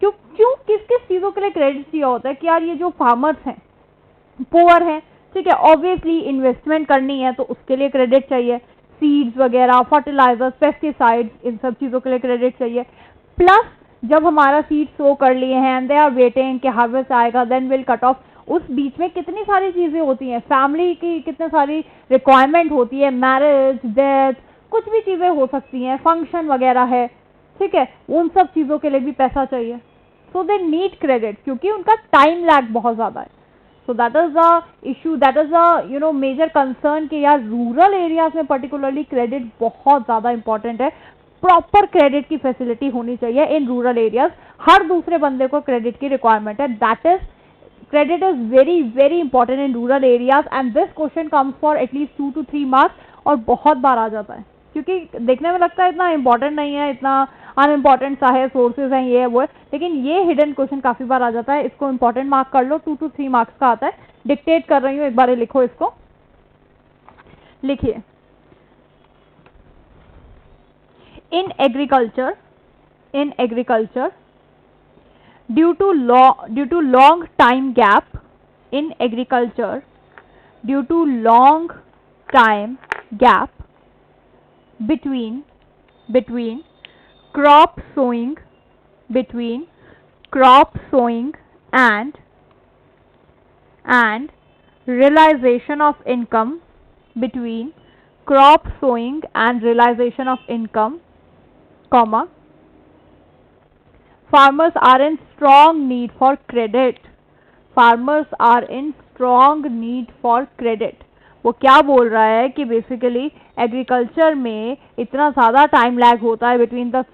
क्यों क्यों किस किस चीज़ों के लिए क्रेडिट चाहिए होता है कि यार ये जो फार्मर्स हैं पुअर हैं, ठीक है, ऑब्वियसली इन्वेस्टमेंट करनी है तो उसके लिए क्रेडिट चाहिए, सीड्स वगैरह, फर्टिलाइजर्स, पेस्टिसाइड्स, इन सब चीज़ों के लिए क्रेडिट चाहिए। प्लस जब हमारा सीड सो कर लिए हैं एंड दे आर वेटिंग कि हार्वेस्ट आएगा, देन विल कट ऑफ, उस बीच में कितनी सारी चीज़ें होती हैं, फैमिली की कितनी सारी रिक्वायरमेंट होती है, मैरिज, डेथ, कुछ भी चीज़ें हो सकती हैं, फंक्शन वगैरह है, ठीक है, उन सब चीज़ों के लिए भी पैसा चाहिए। सो दे नीड क्रेडिट, क्योंकि उनका टाइम लैग बहुत ज़्यादा है। So that is the issue, that is the major concern कि यार रूरल एरियाज में पर्टिकुलरली क्रेडिट बहुत ज़्यादा इंपॉर्टेंट है, प्रॉपर क्रेडिट की फैसिलिटी होनी चाहिए इन रूरल एरियाज। हर दूसरे बंदे को क्रेडिट की रिक्वायरमेंट है, that is credit is very very important in rural areas, and this question comes for at least 2 to 3 marks, और बहुत बार आ जाता है, क्योंकि देखने में लगता है इतना इंपॉर्टेंट नहीं है, इतना अनइम्पॉर्टेंट सा है, सोर्सेज हैं, ये है वो है, लेकिन ये हिडन क्वेश्चन काफी बार आ जाता है। इसको इंपॉर्टेंट मार्क कर लो, 2 to 3 मार्क्स का आता है। डिक्टेट कर रही हूँ, एक बार लिखो, इसको लिखिए। In agriculture due to long time gap, in agriculture due to long time gap between crop sowing and realization of income, between crop sowing and realization of income, comma, farmers are in strong need for credit, farmers are in strong need for credit। वो क्या बोल रहा है कि basically agriculture में इतना ज़्यादा time lag होता है बिटवीन द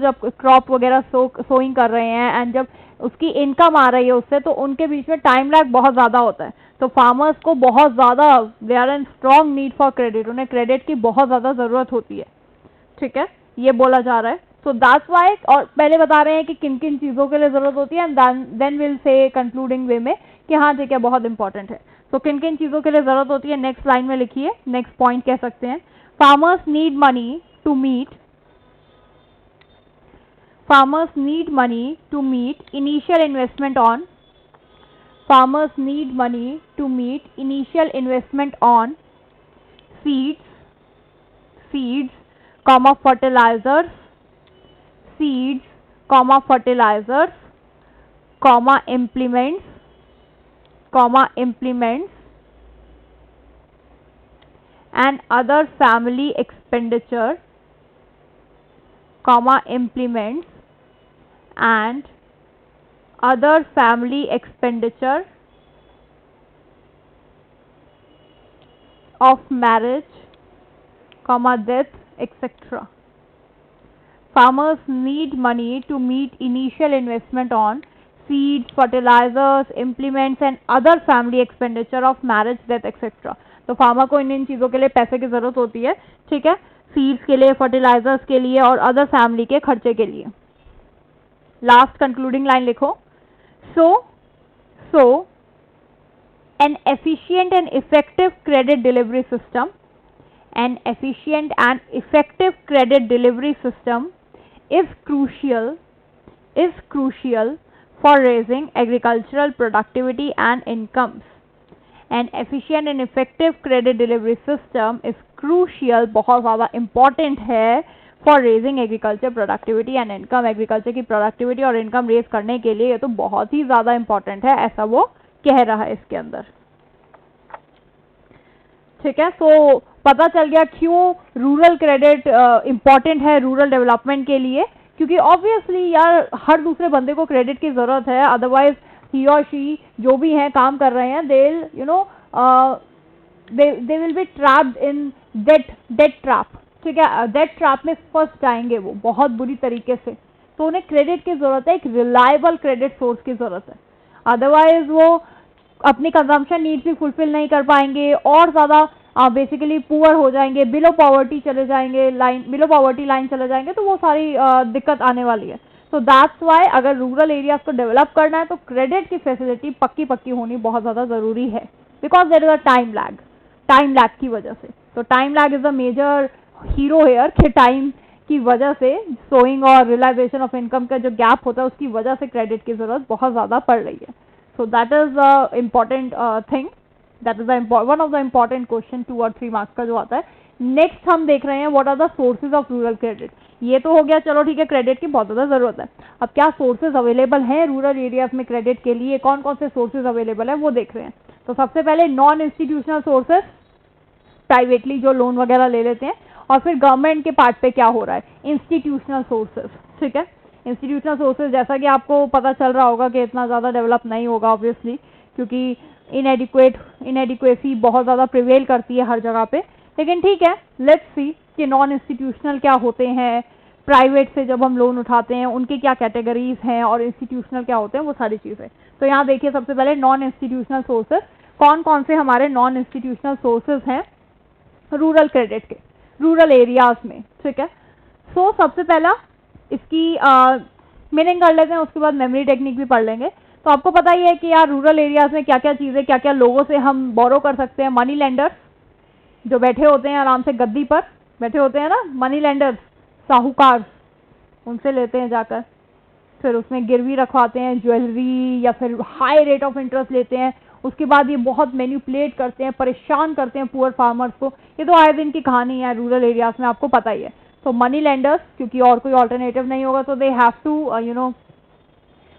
जब क्रॉप वगैरह सोइंग कर रहे हैं एंड जब उसकी इनकम आ रही है उससे, तो उनके बीच में टाइम लैग बहुत ज़्यादा होता है। तो फार्मर्स को बहुत ज़्यादा, they are in strong need for credit, उन्हें क्रेडिट की बहुत ज़्यादा ज़रूरत होती है, ठीक है, ये बोला जा रहा है। सो दैट्स वाई, और पहले बता रहे हैं कि किन किन चीज़ों के लिए ज़रूरत होती है, एंड देन विल से कंक्लूडिंग वे में कि हाँ ठीक है बहुत इंपॉर्टेंट है। तो किन किन चीज़ों के लिए ज़रूरत होती है, नेक्स्ट लाइन में लिखिए, नेक्स्ट पॉइंट कह सकते हैं। Farmers need money to meet initial investment on seeds, comma fertilizers, comma implements, and other family expenditure, comma implements and other family expenditure of marriage, comma death, etc. Farmers need money to meet initial investment on seeds, fertilizers, implements and other family expenditure of marriage, death, etc. तो farmer को इन चीज़ों के लिए पैसे की ज़रूरत होती है, ठीक है, सीड्स के लिए, फर्टिलाइजर्स के लिए और अदर फैमिली के खर्चे के लिए। लास्ट कंक्लूडिंग लाइन लिखो। सो an efficient and effective credit delivery system, an efficient and effective credit delivery system is crucial for raising agricultural productivity and incomes. An efficient and effective credit delivery system is crucial, बहुत ज़्यादा important है for raising agriculture productivity and income. Agriculture की productivity और income raise करने के लिए ये तो बहुत ही ज़्यादा important है, ऐसा वो कह रहा है इसके अंदर. ठीक है, सो पता चल गया क्यों रूरल क्रेडिट इंपॉर्टेंट है रूरल डेवलपमेंट के लिए, क्योंकि ऑब्वियसली यार हर दूसरे बंदे को क्रेडिट की ज़रूरत है, अदरवाइज ही और शी जो भी हैं काम कर रहे हैं they will be trapped in debt trap. ठीक है, डेट ट्रैप में फंस जाएंगे वो बहुत बुरी तरीके से. तो उन्हें क्रेडिट की ज़रूरत है, एक रिलायबल क्रेडिट सोर्स की ज़रूरत है, अदरवाइज वो अपनी कंजम्पशन नीड्स भी फुलफिल नहीं कर पाएंगे और ज़्यादा बेसिकली पुअर हो जाएंगे, बिलो पॉवर्टी चले जाएंगे, बिलो पॉवर्टी लाइन चले जाएंगे, तो वो सारी दिक्कत आने वाली है. तो दैट्स वाई अगर रूरल एरियाज को डेवलप करना है तो क्रेडिट की फैसिलिटी पक्की होनी बहुत ज़्यादा ज़रूरी है, because there is a time lag की वजह से. तो time lag is a major hero here कि टाइम की वजह से सोइंग और रियलाइजेशन ऑफ इनकम का जो गैप होता है उसकी वजह से क्रेडिट की ज़रूरत बहुत ज़्यादा पड़ रही है. So that is a important thing, that is one of the important question 2 और 3 मार्क्स का जो आता है. नेक्स्ट हम देख रहे हैं what are the sources of rural credit. ये तो हो गया, चलो ठीक है, क्रेडिट की बहुत ज़्यादा ज़रूरत है. अब क्या सोर्सेज अवेलेबल हैं रूरल एरियाज में क्रेडिट के लिए, कौन कौन से सोर्सेज अवेलेबल है वो देख रहे हैं. तो सबसे पहले नॉन इंस्टीट्यूशनल सोर्सेज, प्राइवेटली जो लोन वगैरह ले लेते हैं, और फिर गवर्नमेंट के पार्ट पे क्या हो रहा है, इंस्टीट्यूशनल सोर्सेज. ठीक है, इंस्टीट्यूशनल सोर्सेज जैसा कि आपको पता चल रहा होगा कि इतना ज़्यादा डेवलप नहीं होगा ऑब्वियसली, क्योंकि इनएडिक्वेसी बहुत ज़्यादा प्रिवेल करती है हर जगह पे. लेकिन ठीक है, लेट्स सी कि नॉन इंस्टीट्यूशनल क्या होते हैं, प्राइवेट से जब हम लोन उठाते हैं उनकी क्या कैटेगरीज हैं, और इंस्टीट्यूशनल क्या होते हैं, वो सारी चीज़ें. तो यहाँ देखिए सबसे पहले नॉन इंस्टीट्यूशनल सोर्सेज, कौन कौन से हमारे नॉन इंस्टीट्यूशनल सोर्सेज हैं रूरल क्रेडिट के रूरल एरियाज में. ठीक है, सो सबसे पहला इसकी मीनिंग कर लेते हैं, उसके बाद मेमोरी टेक्निक भी पढ़ लेंगे. तो आपको पता ही है कि यार रूरल एरियाज में क्या क्या चीज़ें, क्या क्या लोगों से हम बोरो कर सकते हैं. मनी लेंडर्स जो बैठे होते हैं आराम से गद्दी पर बैठे होते हैं ना, मनी लेंडर्स, साहूकार, उनसे लेते हैं जाकर, फिर उसमें गिरवी रखवाते हैं ज्वेलरी, या फिर हाई रेट ऑफ इंटरेस्ट लेते हैं. उसके बाद ये बहुत मैनिपुलेट करते हैं, परेशान करते हैं पुअर फार्मर्स को. ये तो आए दिन की कहानी है रूरल एरियाज में, आपको पता ही है. तो मनी लेंडर्स, क्योंकि और कोई ऑल्टरनेटिव नहीं होगा, तो they have to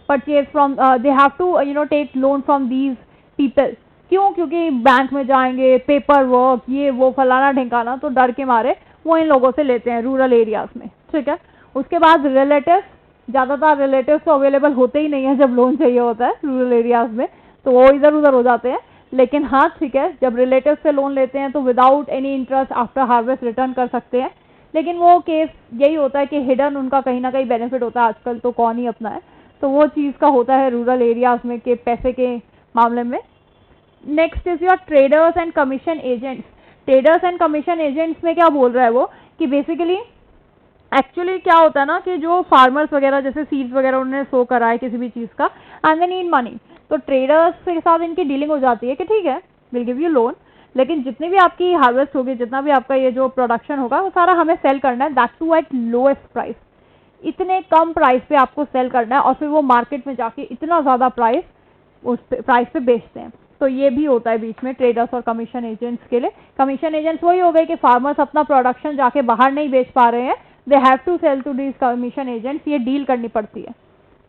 purchase from, they have to take loan from these people. क्यों? क्योंकि बैंक में जाएंगे, पेपर वर्क, ये वो फलाना ढिंकाना, तो डर के मारे वो इन लोगों से लेते हैं रूरल एरियाज में. ठीक है, उसके बाद रिलेटिव्स, ज़्यादातर रिलेटिव्स तो अवेलेबल होते ही नहीं है जब लोन चाहिए होता है रूरल एरियाज में, तो वो इधर उधर हो जाते हैं. लेकिन हाँ ठीक है, जब रिलेटिव से लोन लेते हैं तो without any interest after harvest return कर सकते हैं. लेकिन वो केस यही होता है कि हिडन उनका कहीं ना कहीं बेनिफिट होता है, आजकल तो कौन ही अपना है, तो वो चीज़ का होता है रूरल एरियाज में के पैसे के मामले में. Next is your traders and commission agents. Traders and commission agents में क्या बोल रहा है वो, कि बेसिकली एक्चुअली क्या होता है ना कि जो फार्मर्स वगैरह जैसे सीड्स वगैरह उन्होंने सो करा है किसी भी चीज़ का, एंड दे नीड मनी, तो ट्रेडर्स के साथ इनकी डीलिंग हो जाती है कि ठीक है विल गिव यू लोन, लेकिन जितनी भी आपकी हार्वेस्ट होगी, जितना भी आपका ये जो प्रोडक्शन होगा, वो सारा हमें सेल करना है, that to at lowest price. इतने कम प्राइस पे आपको सेल करना है, और फिर वो मार्केट में जाके इतना ज़्यादा प्राइस उस प्राइस पे बेचते हैं. तो ये भी होता है बीच में ट्रेडर्स और कमीशन एजेंट्स के लिए. कमीशन एजेंट्स वही हो गए कि फार्मर्स अपना प्रोडक्शन जाके बाहर नहीं बेच पा रहे हैं, they have to sell to these commission agents, ये डील करनी पड़ती है.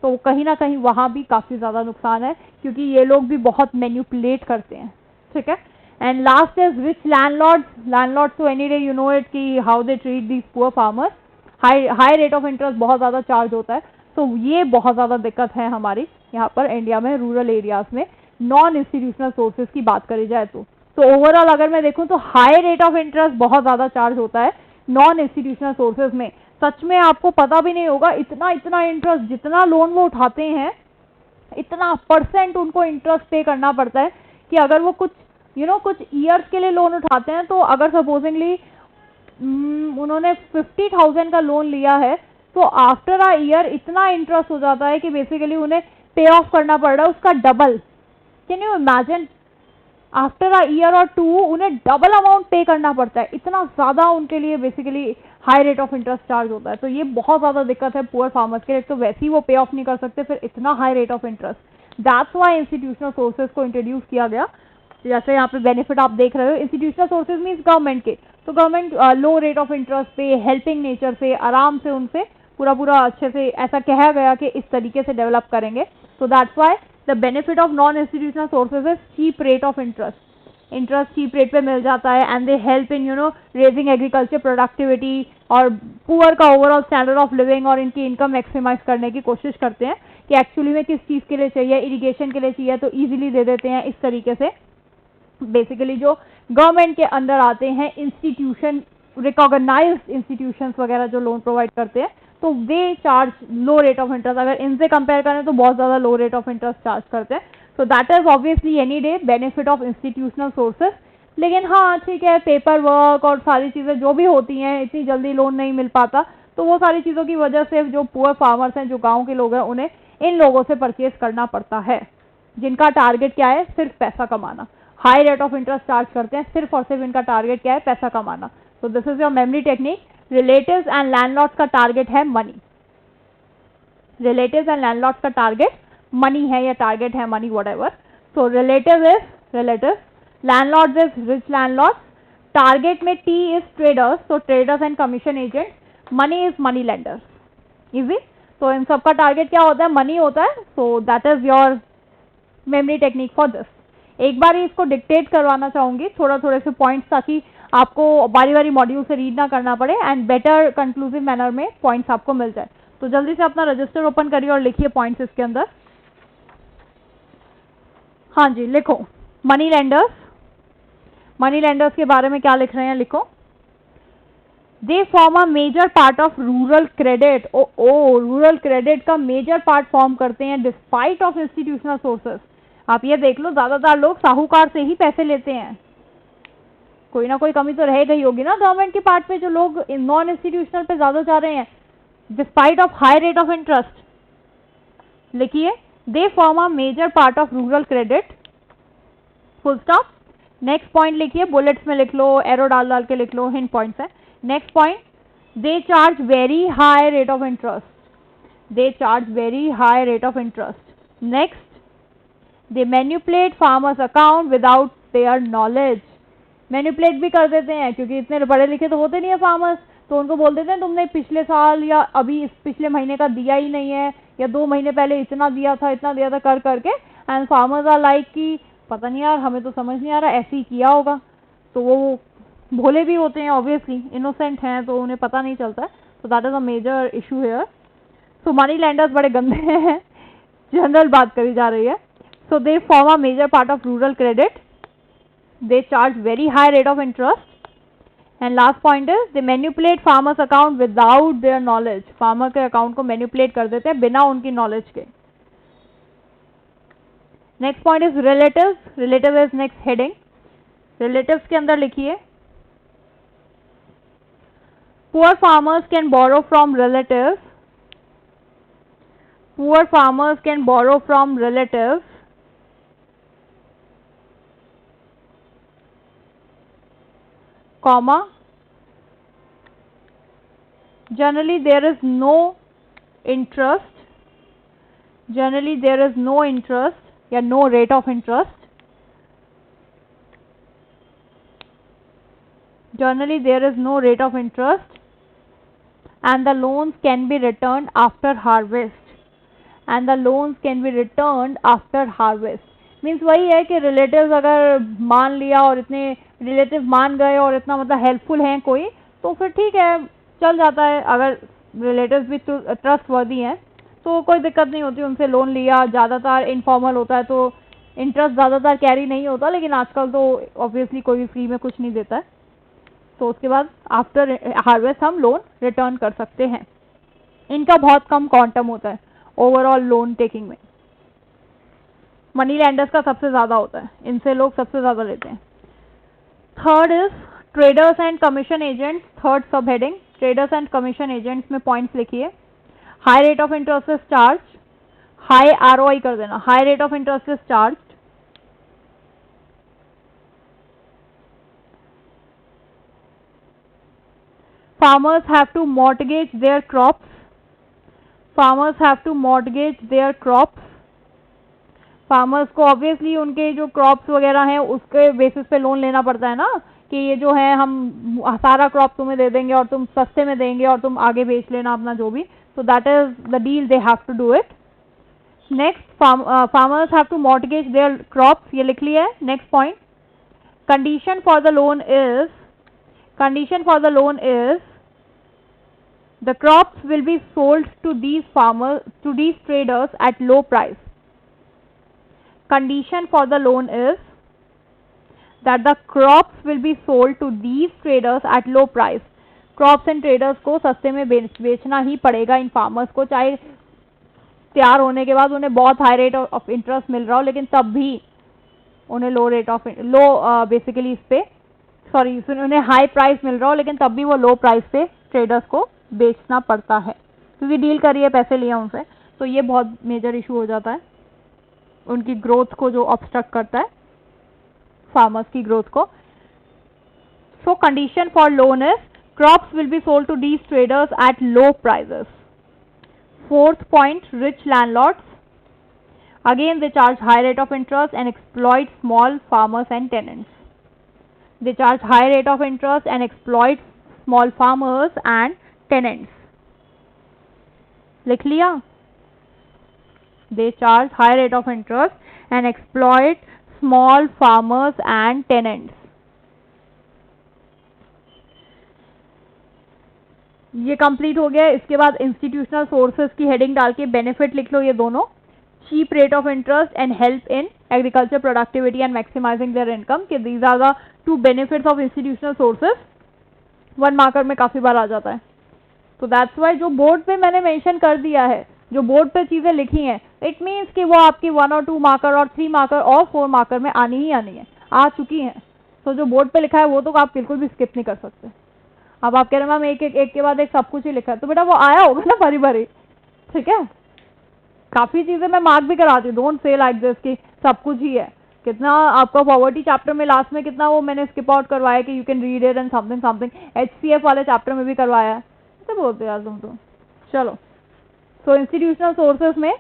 तो कहीं ना कहीं वहाँ भी काफ़ी ज़्यादा नुकसान है, क्योंकि ये लोग भी बहुत मैन्युपुलेट करते हैं. ठीक है, and last is rich landlords. तो any day you know it कि how they treat these poor farmers. High rate of interest बहुत ज़्यादा चार्ज होता है. तो ये बहुत ज़्यादा दिक्कत है हमारी यहाँ पर इंडिया में रूरल एरियाज में नॉन इंस्टीट्यूशनल सोर्सेज की बात करी जाए तो. ओवरऑल अगर मैं देखूँ तो हाई रेट ऑफ इंटरेस्ट बहुत ज़्यादा चार्ज होता है नॉन इंस्टीट्यूशनल सोर्सेज में. सच में आपको पता भी नहीं होगा, इतना इंटरेस्ट, जितना लोन वो उठाते हैं इतना % उनको इंटरेस्ट पे करना पड़ता है, कि अगर वो कुछ कुछ ईयर्स के लिए लोन उठाते हैं, तो अगर सपोजिंगली उन्होंने 50,000 का लोन लिया है, तो आफ्टर अ ईयर इतना इंटरेस्ट हो जाता है कि बेसिकली उन्हें पे ऑफ करना पड़ रहा है उसका double. Can you imagine? After a year और 2 उन्हें डबल अमाउंट पे करना पड़ता है, इतना ज़्यादा उनके लिए basically high rate of interest charge होता है। तो ये बहुत ज़्यादा दिक्कत है पुअर फार्मर्स के लिए, तो वैसे ही वो पे ऑफ नहीं कर सकते फिर इतना high rate of interest. That's why institutional sources को इंट्रोड्यूस किया गया। जैसे यहाँ पे बेनिफिट आप देख रहे हो, इंस्टीट्यूशनल सोर्सेज मीन्स गवर्नमेंट के, तो government low rate of interest पे हेल्पिंग नेचर से आराम से उनसे पूरा पूरा अच्छे से ऐसा कहा गया कि इस तरीके से डेवलप करेंगे। तो that's why the benefit of non institutional sources is cheap rate of interest, interest cheap rate पे मिल जाता है and they help in raising agriculture productivity और पुअर का ओवरऑल स्टैंडर्ड ऑफ लिविंग और इनकी इनकम मैक्सिमाइज करने की कोशिश करते हैं कि एक्चुअली में किस चीज़ के लिए चाहिए, इरिगेशन के लिए चाहिए तो इजीली दे देते हैं। इस तरीके से बेसिकली जो गवर्नमेंट के अंडर आते हैं इंस्टीट्यूशन, रिकॉग्नाइज्ड इंस्टीट्यूशंस वगैरह जो लोन प्रोवाइड करते हैं, तो वे charge low rate of interest, अगर इनसे कंपेयर करें तो बहुत ज़्यादा low rate of interest charge करते हैं। So that is obviously any day benefit of institutional sources. लेकिन हाँ ठीक है, पेपर वर्क और सारी चीज़ें जो भी होती हैं, इतनी जल्दी लोन नहीं मिल पाता, तो वो सारी चीज़ों की वजह से जो पुअर फार्मर्स हैं, जो गाँव के लोग हैं, उन्हें इन लोगों से परचेज करना पड़ता है, जिनका टारगेट क्या है, सिर्फ पैसा कमाना। High rate of interest charge करते हैं, सिर्फ और सिर्फ इनका टारगेट क्या है, पैसा कमाना। तो this is your memory technique. Relatives and landlords का टारगेट है मनी, रिलेटिव्स एंड लैंडलॉर्ड्स का टारगेट मनी है या टारगेट है money, whatever. So relative is relative, landlords is rich landlords, target में टी इज ट्रेडर्स, तो traders and commission agent, money is money lenders. Easy. तो इन सबका target क्या होता है, मनी होता है। So that is your memory technique for this. एक बार ही इसको डिक्टेट करवाना चाहूंगी, थोड़ा थोड़े से पॉइंट्स, ताकि आपको बारी बारी मॉड्यूल से रीड ना करना पड़े एंड बेटर कंक्लूसिव मैनर में पॉइंट्स आपको मिल जाए। तो जल्दी से अपना रजिस्टर ओपन करिए और लिखिए पॉइंट्स इसके अंदर। हाँ जी, लिखो मनी लेंडर्स। मनी लेंडर्स के बारे में क्या लिख रहे हैं, लिखो। They form a major part of rural credit. ओ रूरल क्रेडिट का मेजर पार्ट फॉर्म करते हैं डिस्पाइट ऑफ इंस्टीट्यूशनल सोर्सेस। आप ये देख लो, ज्यादातर लोग साहूकार से ही पैसे लेते हैं, कोई ना कोई कमी तो रह गई होगी ना गवर्नमेंट के पार्ट पे, जो लोग नॉन इंस्टीट्यूशनल पे ज्यादा जा रहे हैं despite of high rate of interest. लिखिए, they form a major part of rural credit, full stop. Next point लिखिए, बुलेट्स में लिख लो, एरो डाल डाल के लिख लो, हिंट पॉइंट्स है। Next point, they charge very high rate of interest, they charge very high rate of interest. Next, they manipulate farmers account without their knowledge. Manipulate भी कर देते हैं, क्योंकि इतने पढ़े लिखे तो होते नहीं है फार्मर्स, तो उनको बोल देते हैं तुमने पिछले साल या अभी इस पिछले महीने का दिया ही नहीं है, या 2 महीने पहले इतना दिया था, इतना दिया था, कर करके। एंड फार्मर्स आर लाइक कि पता नहीं यार, हमें तो समझ नहीं आ रहा, ऐसे ही किया होगा। तो वो भोले भी होते हैं, ऑब्वियसली इनोसेंट हैं, तो उन्हें पता नहीं चलता है। तो that is a major issue here. So money lenders बड़े गंदे हैं, जनरल बात करी जा रही है। So they form a major part of rural credit. They charge very high rate of interest. And last point is they manipulate farmers account without their knowledge. Farmer के account को manipulate कर देते हैं बिना उनकी knowledge के। Next point is relatives. Relative is next heading. Relatives के अंदर लिखिए, poor farmers can borrow from relatives. Poor farmers can borrow from relatives. Comma, generally there is no interest, generally there is no interest या no rate of interest, generally there is no rate of interest and the loans can be returned after harvest, and the loans can be returned after harvest। Means वही है कि relatives अगर मान लिया और इतने relative मान गए और इतना मतलब हेल्पफुल हैं कोई, तो फिर ठीक है, चल जाता है। अगर रिलेटिव्स भी ट्रस्ट वर्दी हैं तो कोई दिक्कत नहीं होती, उनसे लोन लिया। ज़्यादातर इनफॉर्मल होता है तो इंटरेस्ट ज़्यादातर कैरी नहीं होता, लेकिन आजकल तो ऑब्वियसली कोई भी फ्री में कुछ नहीं देता है। तो उसके बाद आफ्टर हार्वेस्ट हम लोन रिटर्न कर सकते हैं। इनका बहुत कम क्वांटम होता है ओवरऑल लोन टेकिंग में, मनी लैंडर्स का सबसे ज़्यादा होता है, इनसे लोग सबसे ज़्यादा लेते हैं। Third is traders and commission agents. Third subheading, traders and commission agents में पॉइंट्स लिखिए। High rate of interest is charge, high ROI कर देना, high rate of interest is charge farmers have to mortgage their crops. Farmers have to mortgage their crops. Farmers को obviously उनके जो crops वगैरह हैं उसके बेसिस पे लोन लेना पड़ता है ना, कि ये जो है हम सारा क्रॉप तुम्हें दे देंगे और तुम सस्ते में देंगे और तुम आगे बेच लेना अपना जो भी. So that is the deal they have to do it. Next, farmers have to mortgage their crops. ये लिख लिया है. Next point. Condition for the loan is the crops will be sold to these traders at low price. Condition for the loan is that the crops will be sold to these traders at low price. Crops and traders को सस्ते में बेचना ही पड़ेगा इन farmers को, चाहे तैयार होने के बाद उन्हें बहुत हाई रेट ऑफ इंटरेस्ट मिल रहा हो, लेकिन तब भी उन्हें बेसिकली इस पे उन्हें हाई प्राइस मिल रहा हो, लेकिन तब भी वो लो प्राइस पे ट्रेडर्स को बेचना पड़ता है, क्योंकि डील करिए पैसे लिए उनसे. तो ये बहुत मेजर इशू हो जाता है, उनकी ग्रोथ को जो ऑब्स्ट्रक्ट करता है, फार्मर्स की ग्रोथ को. सो condition for loan is crops will be sold to these traders at low prices. Fourth point, rich landlords. Again, they charge high rate of interest and exploit small farmers and tenants. They charge high rate of interest and exploit small farmers and tenants. लिख लिया? They charge high rate of interest and exploit small farmers and tenants. ये complete हो गया. इसके बाद institutional sources की heading डाल के बेनिफिट लिख लो ये दोनों. Cheap rate of interest and help in agriculture productivity and maximising their income, कि these are the two benefits of institutional sources. 1 marker में काफी बार आ जाता है, तो दैट्स वाई जो बोर्ड पे मैंने मेंशन कर दिया है, जो बोर्ड पे चीजें लिखी हैं, इट मीन्स कि वो आपकी 1 और 2 मार्कर और 3 मार्कर और 4 मार्कर में आनी ही आनी है, आ चुकी हैं. तो जो बोर्ड पे लिखा है वो तो आप बिल्कुल भी स्किप नहीं कर सकते. अब आप कह रहे हैं मैम एक के बाद एक सब कुछ ही लिखा है, तो बेटा वो आया होगा ना बारी बारी, ठीक है. काफी चीजें मैं मार्क भी कराती हूँ, डोंट से लाइक दिस कि सब कुछ ही है. कितना आपका पॉवर्टी चैप्टर में लास्ट में कितना वो मैंने स्किप आउट करवाया कि you can read it and something. HCF वाले चैप्टर में भी करवाया है, तो बोलते यार तुम तो. चलो, सो इंस्टीट्यूशनल सोर्सेज में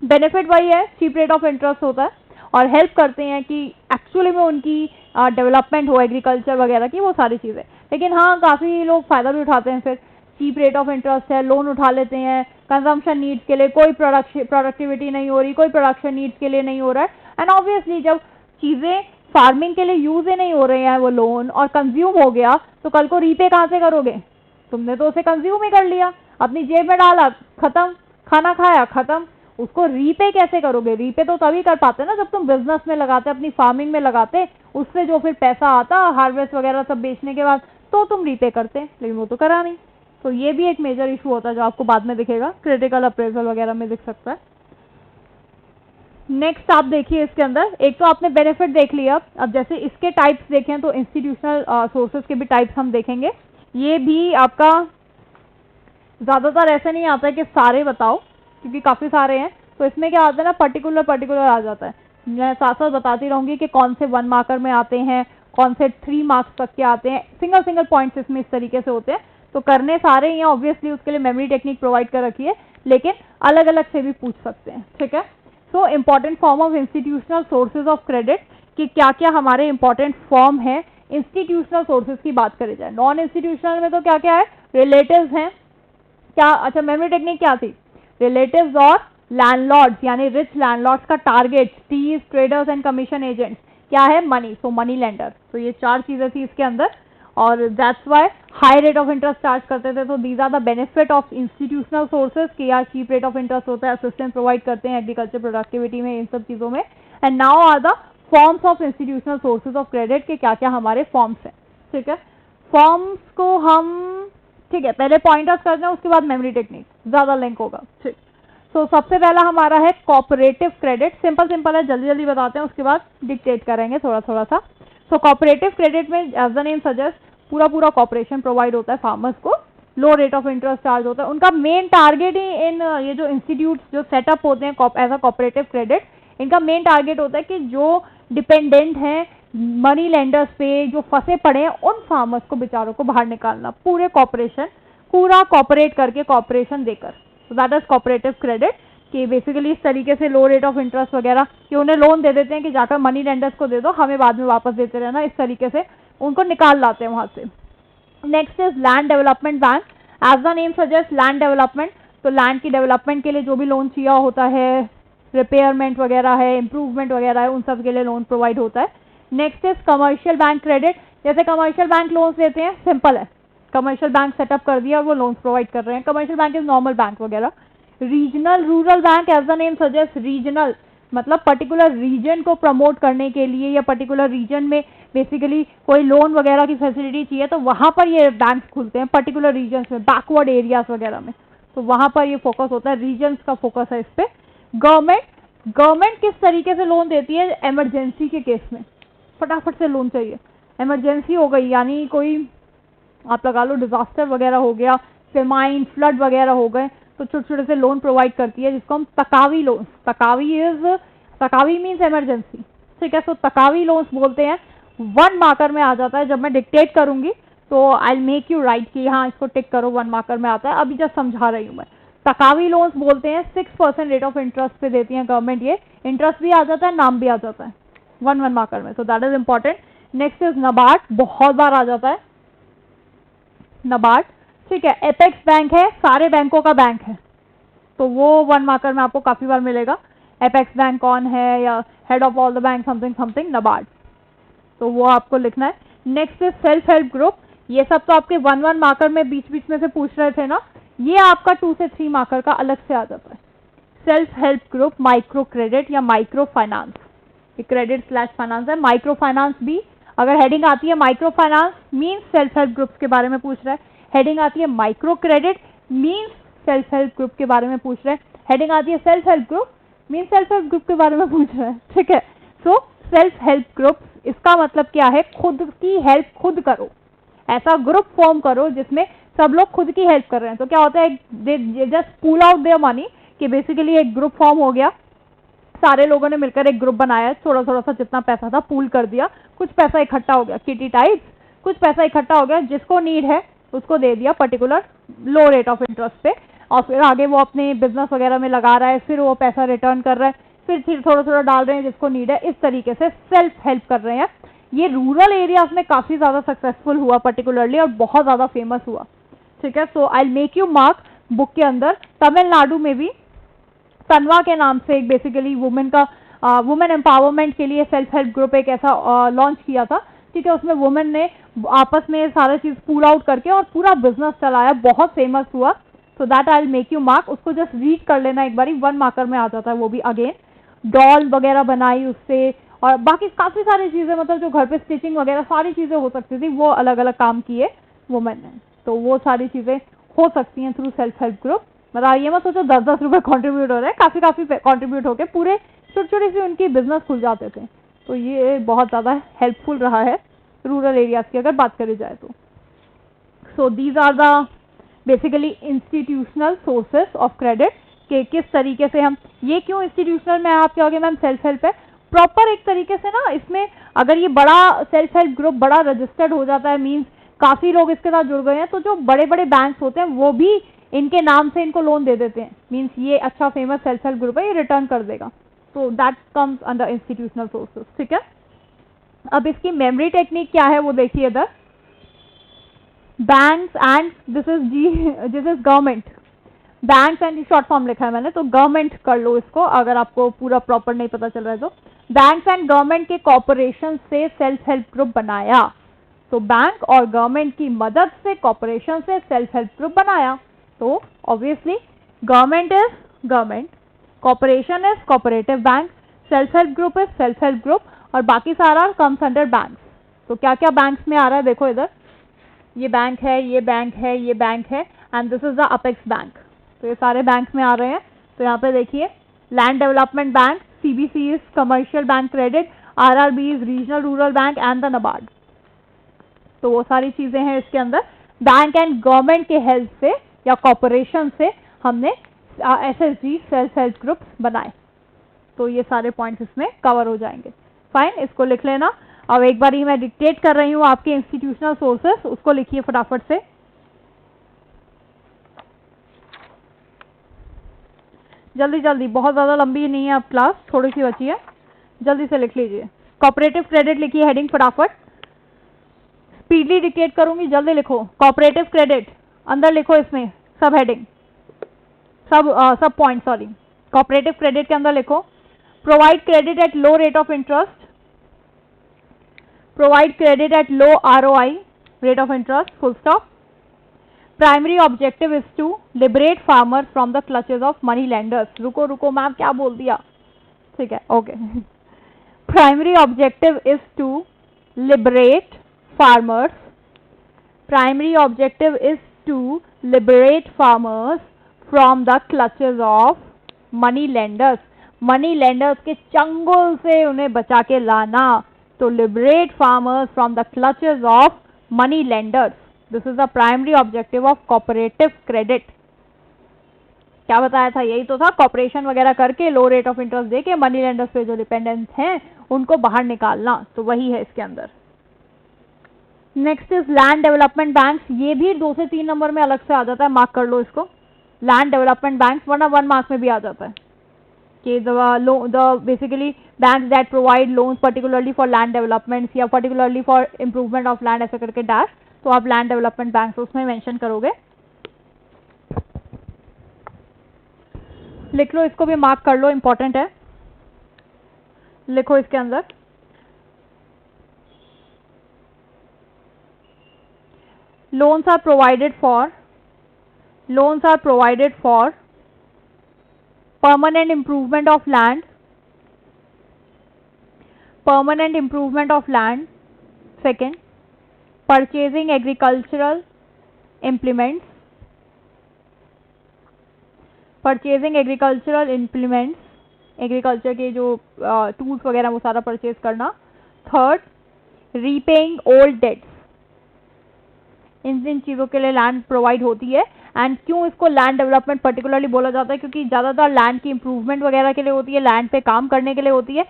बेनिफिट वही है, चीप रेट ऑफ इंटरेस्ट होता है और हेल्प करते हैं कि एक्चुअली में उनकी डेवलपमेंट हो, एग्रीकल्चर वगैरह की, वो सारी चीज़ें. लेकिन हाँ, काफ़ी लोग फ़ायदा भी उठाते हैं. फिर चीप रेट ऑफ इंटरेस्ट है, लोन उठा लेते हैं कंजम्पशन नीड्स के लिए, कोई प्रोडक्टिविटी नहीं हो रही, कोई प्रोडक्शन नीड्स के लिए नहीं हो रहा है. एंड ऑब्वियसली जब चीज़ें फार्मिंग के लिए यूज़ ही नहीं हो रही हैं, वो लोन और कंज्यूम हो गया, तो कल को रीपे कहाँ से करोगे? तुमने तो उसे कंज्यूम ही कर लिया, अपनी जेब में डाला, खत्म, खाना खाया, खत्म. उसको रीपे कैसे करोगे? रीपे तो तभी कर पाते ना जब तुम बिजनेस में लगाते, अपनी फार्मिंग में लगाते, उससे जो फिर पैसा आता हार्वेस्ट वगैरह सब बेचने के बाद, तो तुम रीपे करते. लेकिन वो तो करा नहीं. तो ये भी एक मेजर इशू होता है जो आपको बाद में दिखेगा, क्रिटिकल अप्रेजल वगैरह में दिख सकता है. नेक्स्ट आप देखिए इसके अंदर, एक तो आपने बेनिफिट देख लिया. अब जैसे इसके टाइप्स देखें तो इंस्टीट्यूशनल सोर्सेज के भी टाइप्स हम देखेंगे. ये भी आपका ज़्यादातर ऐसा नहीं आता है कि सारे बताओ, क्योंकि काफ़ी सारे हैं, तो इसमें क्या आता है ना, पर्टिकुलर आ जाता है. मैं साथ साथ बताती रहूँगी कि कौन से 1 मार्कर में आते हैं, कौन से 3 मार्क्स तक के आते हैं. सिंगल पॉइंट्स इसमें इस तरीके से होते हैं. तो करने सारे ही हैं, ऑब्वियसली उसके लिए मेमोरी टेक्निक प्रोवाइड कर रखी है, लेकिन अलग अलग से भी पूछ सकते हैं, ठीक है. So important form of institutional sources of credit, कि क्या क्या हमारे इंपॉर्टेंट फॉर्म है इंस्टीट्यूशनल सोर्सेज की बात करी जाए. नॉन इंस्टीट्यूशनल में तो क्या क्या है, रिलेटिव्स हैं क्या. अच्छा, मेमोरी टेक्निक क्या थी? रिलेटिव्स और लैंडलॉर्ड्स, यानी रिच लैंडलॉर्ड्स का target, these, traders and commission agents क्या है? मनी. So money lender. तो ये 4 चीजें थी इसके अंदर, और that's why high rate of interest charge करते थे. तो these are the benefit of institutional sources, कि यार चीप रेट ऑफ इंटरेस्ट होता है, असिस्टेंस प्रोवाइड करते हैं एग्रीकल्चर प्रोडक्टिविटी में, इन सब चीज़ों में. And now are the forms of institutional sources of credit, के क्या क्या हमारे फॉर्म्स हैं, ठीक है. फॉर्म्स को हम, ठीक है, पहले पॉइंटर्स करते हैं, उसके बाद मेमोरी टेक्निक, ज़्यादा लिंक होगा, ठीक. सो सबसे पहला हमारा है कोऑपरेटिव क्रेडिट. सिंपल है, जल्दी बताते हैं, उसके बाद डिक्टेट करेंगे थोड़ा थोड़ा. सो कोऑपरेटिव क्रेडिट में एज द नेम सजेस्ट, पूरा कॉपरेशन प्रोवाइड होता है फार्मर्स को, लो रेट ऑफ इंटरेस्ट चार्ज होता है. उनका मेन टारगेट ही इन ये जो इंस्टीट्यूट जो सेटअप होते हैं एज अ कोऑपरेटिव क्रेडिट, इनका मेन टारगेट होता है कि जो डिपेंडेंट हैं मनी लेंडर्स पे जो फंसे पड़े हैं उन फार्मर्स को बेचारों को बाहर निकालना, पूरे कॉर्पोरेशन, पूरा कॉपरेट करके कॉर्पोरेशन देकर। सो दैट इज कॉपरेटिव क्रेडिट, कि बेसिकली इस तरीके से लो रेट ऑफ इंटरेस्ट वगैरह कि उन्हें लोन दे देते हैं कि जाकर मनी लेंडर्स को दे दो, हमें बाद में वापस देते रहना, इस तरीके से उनको निकाल लाते हैं वहाँ से। Next is land development bank. As the name suggest land development, तो लैंड की डेवलपमेंट के लिए जो भी लोन चाहिए होता है, रिपेयरमेंट वगैरह है, इंप्रूवमेंट वगैरह है, उन सब के लिए लोन प्रोवाइड होता है। Next is commercial bank credit. जैसे कमर्शियल बैंक लोन्स देते हैं, सिंपल है, कमर्शियल बैंक सेटअप कर दिया और वो लोन्स प्रोवाइड कर रहे हैं। Commercial bank is normal bank वगैरह। Regional rural bank, as the name suggest regional, मतलब पर्टिकुलर रीजन को प्रमोट करने के लिए या पर्टिकुलर रीजन में बेसिकली कोई लोन वगैरह की फैसिलिटी चाहिए तो वहाँ पर ये बैंक खुलते हैं, पर्टिकुलर रीजन्स में, बैकवर्ड एरियाज वगैरह में, तो वहाँ पर ये फोकस होता है, रीजन्स का फोकस है इस पे। गवर्नमेंट किस तरीके से लोन देती है? इमरजेंसी के केस में फटाफट से लोन चाहिए, इमरजेंसी हो गई, यानी कोई आप लगा लो डिजास्टर वगैरह हो गया, फेमाइन, फ्लड वगैरह हो गए, तो छोटे छोटे से लोन प्रोवाइड करती है, जिसको हम taccavi loan, taccavi means emergency, ठीक है। सो तकावी लोन्स बोलते हैं। 1 मार्कर में आ जाता है, जब मैं डिक्टेट करूंगी तो आई मेक यू राइट कि हाँ इसको टिक करो, 1 मार्कर में आता है, अभी जस्ट समझा रही हूँ मैं। तकावी लोन्स बोलते हैं, 6% रेट ऑफ इंटरेस्ट पे देती है गवर्नमेंट, ये इंटरेस्ट भी आ जाता है, नाम भी आ जाता है 1 मार्कर में, so that is important. Next is NABARD, बहुत बार आ जाता है नबार्ड, ठीक है। एपेक्स बैंक है, सारे बैंकों का बैंक है, तो वो 1 मार्कर में आपको काफी बार मिलेगा। एपेक्स बैंक कौन है, या head of all the bank something something, NABARD, तो वो आपको लिखना है। Next is self help group, ये सब तो आपके 1 मार्कर में बीच बीच में से पूछ रहे थे ना, ये आपका 2 से 3 मार्कर का अलग से आ जाता है। Self help group, micro credit या माइक्रो फाइनेंस, ये क्रेडिट स्लैश फाइनेंस है। माइक्रो फाइनेंस भी अगर हेडिंग आती है micro finance means self help groups के बारे में पूछ रहा है, हेडिंग आती है micro credit means self help group के बारे में पूछ रहे हैं, हेडिंग आती है self help group means self help group के बारे में पूछ रहे हैं, ठीक है। सो सेल्फ हेल्प ग्रुप, इसका मतलब क्या है? खुद की हेल्प खुद करो, ऐसा ग्रुप फॉर्म करो जिसमें सब लोग खुद की हेल्प कर रहे हैं। तो क्या होता है, they just pool out their money, कि बेसिकली एक ग्रुप फॉर्म हो गया, सारे लोगों ने मिलकर एक ग्रुप बनाया, थोड़ा थोड़ा सा जितना पैसा था पूल कर दिया, कुछ पैसा इकट्ठा हो गया, किटी टाइप, कुछ पैसा इकट्ठा हो गया, जिसको नीड है उसको दे दिया particular low rate of interest पे, और फिर आगे वो अपने बिजनेस वगैरह में लगा रहा है, फिर वो पैसा रिटर्न कर रहा है, फिर थोड़ा थोड़ा डाल रहे हैं जिसको नीड है, इस तरीके से सेल्फ हेल्प कर रहे हैं। ये रूरल एरियाज में काफी ज्यादा सक्सेसफुल हुआ पर्टिकुलरली, और बहुत ज्यादा फेमस हुआ, ठीक है। So I make you mark book के अंदर। तमिलनाडु में भी तनवा के नाम से एक बेसिकली वुमेन का वुमेन एम्पावरमेंट के लिए सेल्फ हेल्प ग्रुप एक ऐसा लॉन्च किया था, ठीक है। उसमें वुमेन ने आपस में सारा चीज पूल आउट करके और पूरा बिजनेस चलाया, बहुत फेमस हुआ। So that I make you mark, उसको जस्ट रीड कर लेना एक बारी, 1 मार्कर में आ जाता है वो भी। अगेन डॉल वगैरह बनाई उससे, और बाकी काफी सारी चीजें, मतलब जो घर पे स्टिचिंग वगैरह सारी चीजें हो सकती थी, वो अलग अलग काम किए वुमेन ने, तो वो सारी चीजें हो सकती हैं थ्रू सेल्फ हेल्प ग्रुप। मतलब ये मत सोचो 10-10 रुपए कॉन्ट्रीब्यूट हो रहे हैं, काफी काफी कॉन्ट्रीब्यूट होकर पूरे छोटे छोटे से उनकी बिजनेस खुल जाते थे, तो ये बहुत ज्यादा हेल्पफुल रहा है रूरल एरियाज की अगर बात करी जाए तो। So these are the basically institutional sources of credit, कि किस तरीके से हम, ये क्यों इंस्टीट्यूशनल में आप कहोगे मैम सेल्फ हेल्प है, प्रॉपर एक तरीके से ना, इसमें अगर ये बड़ा सेल्फ हेल्प ग्रुप बड़ा रजिस्टर्ड हो जाता है, मीन्स काफी लोग इसके साथ जुड़ गए हैं, तो जो बड़े बड़े बैंक्स होते हैं वो भी इनके नाम से इनको लोन दे देते हैं, मीन्स ये अच्छा फेमस सेल्फ हेल्प ग्रुप है, ये रिटर्न कर देगा, तो that comes under institutional sources, ठीक है। अब इसकी मेमोरी टेक्निक क्या है वो देखिए इधर, banks and this is government, banks and short form लिखा है मैंने, तो गवर्नमेंट कर लो इसको, अगर आपको पूरा प्रॉपर नहीं पता चल रहा है तो। बैंक्स एंड गवर्नमेंट के कॉर्पोरेशन से सेल्फ हेल्प ग्रुप बनाया, तो बैंक और गवर्नमेंट की मदद से कॉर्पोरेशन से सेल्फ हेल्प ग्रुप बनाया, तो obviously government is government, corporation is corporative bank, self help group is self help group, और बाकी सारा कम्स अंडर बैंक्स। तो क्या क्या बैंक्स में आ रहा है देखो इधर, ये बैंक है, ये बैंक है, ये बैंक है, and this is the apex bank, तो ये सारे बैंक्स में आ रहे हैं। तो यहाँ पे देखिए land development bank, CBC is commercial bank credit, RRB is regional rural bank and the NABARD, तो वो सारी चीजें हैं इसके अंदर। बैंक एंड गवर्नमेंट के हेल्प से या कॉर्पोरेशन से हमने एसएचजी सेल्फ हेल्प ग्रुप्स बनाए, तो ये सारे पॉइंट्स इसमें कवर हो जाएंगे। फाइन, इसको लिख लेना। अब एक बार ही मैं डिक्टेट कर रही हूँ आपके इंस्टीट्यूशनल सोर्सेस, उसको लिखिए फटाफट से। जल्दी जल्दी, बहुत ज़्यादा लंबी नहीं है अब क्लास, थोड़ी सी बची है, जल्दी से लिख लीजिए। कॉपरेटिव क्रेडिट लिखिए हेडिंग फटाफट, स्पीडली डिक्टेट करूंगी, जल्दी लिखो। कॉपरेटिव क्रेडिट अंदर लिखो, इसमें सब हेडिंग, सब पॉइंट, सॉरी। कॉपरेटिव क्रेडिट के अंदर लिखो, provide credit at low rate of interest, provide credit at low ROI, rate of interest, full stop. Primary objective is to liberate farmers from the clutches of money lenders. रुको रुको ma'am, क्या बोल दिया? ठीक है, okay. Primary objective is to liberate farmers, primary objective is to liberate farmers from the clutches of money lenders, money lenders के चंगुल से उन्हें बचा के लाना। तो liberate farmers from the clutches of money lenders, this is the primary objective of cooperative credit. क्या बताया था? यही तो था, कॉपरेशन वगैरह करके लो रेट ऑफ इंटरेस्ट देके मनी लेंडर्स पे जो डिपेंडेंट हैं उनको बाहर निकालना, तो वही है इसके अंदर। Next is land development banks, ये भी 2 से 3 नंबर में अलग से आ जाता है, मार्क कर लो इसको। लैंड डेवलपमेंट बैंक्स, वरना 1 मार्क में भी आ जाता है कि the basically banks that provide loans particularly for land developments या particularly for improvement of land, ऐसे करके डैश, तो आप लैंड डेवलपमेंट बैंक्स उसमें मेंशन करोगे। लिख लो, इसको भी मार्क कर लो, इंपॉर्टेंट है। लिखो इसके अंदर, loans are provided for permanent improvement of land, second, purchasing agricultural implements, agriculture के जो टूल्स वगैरह वो सारा परचेज करना। थर्ड, रीपेइंग ओल्ड डेट्स, इन चीज़ों के लिए लैंड प्रोवाइड होती है। एंड क्यों इसको लैंड डेवलपमेंट पर्टिकुलरली बोला जाता है? क्योंकि ज़्यादातर लैंड की इंप्रूवमेंट वगैरह के लिए होती है, लैंड पे काम करने के लिए होती है।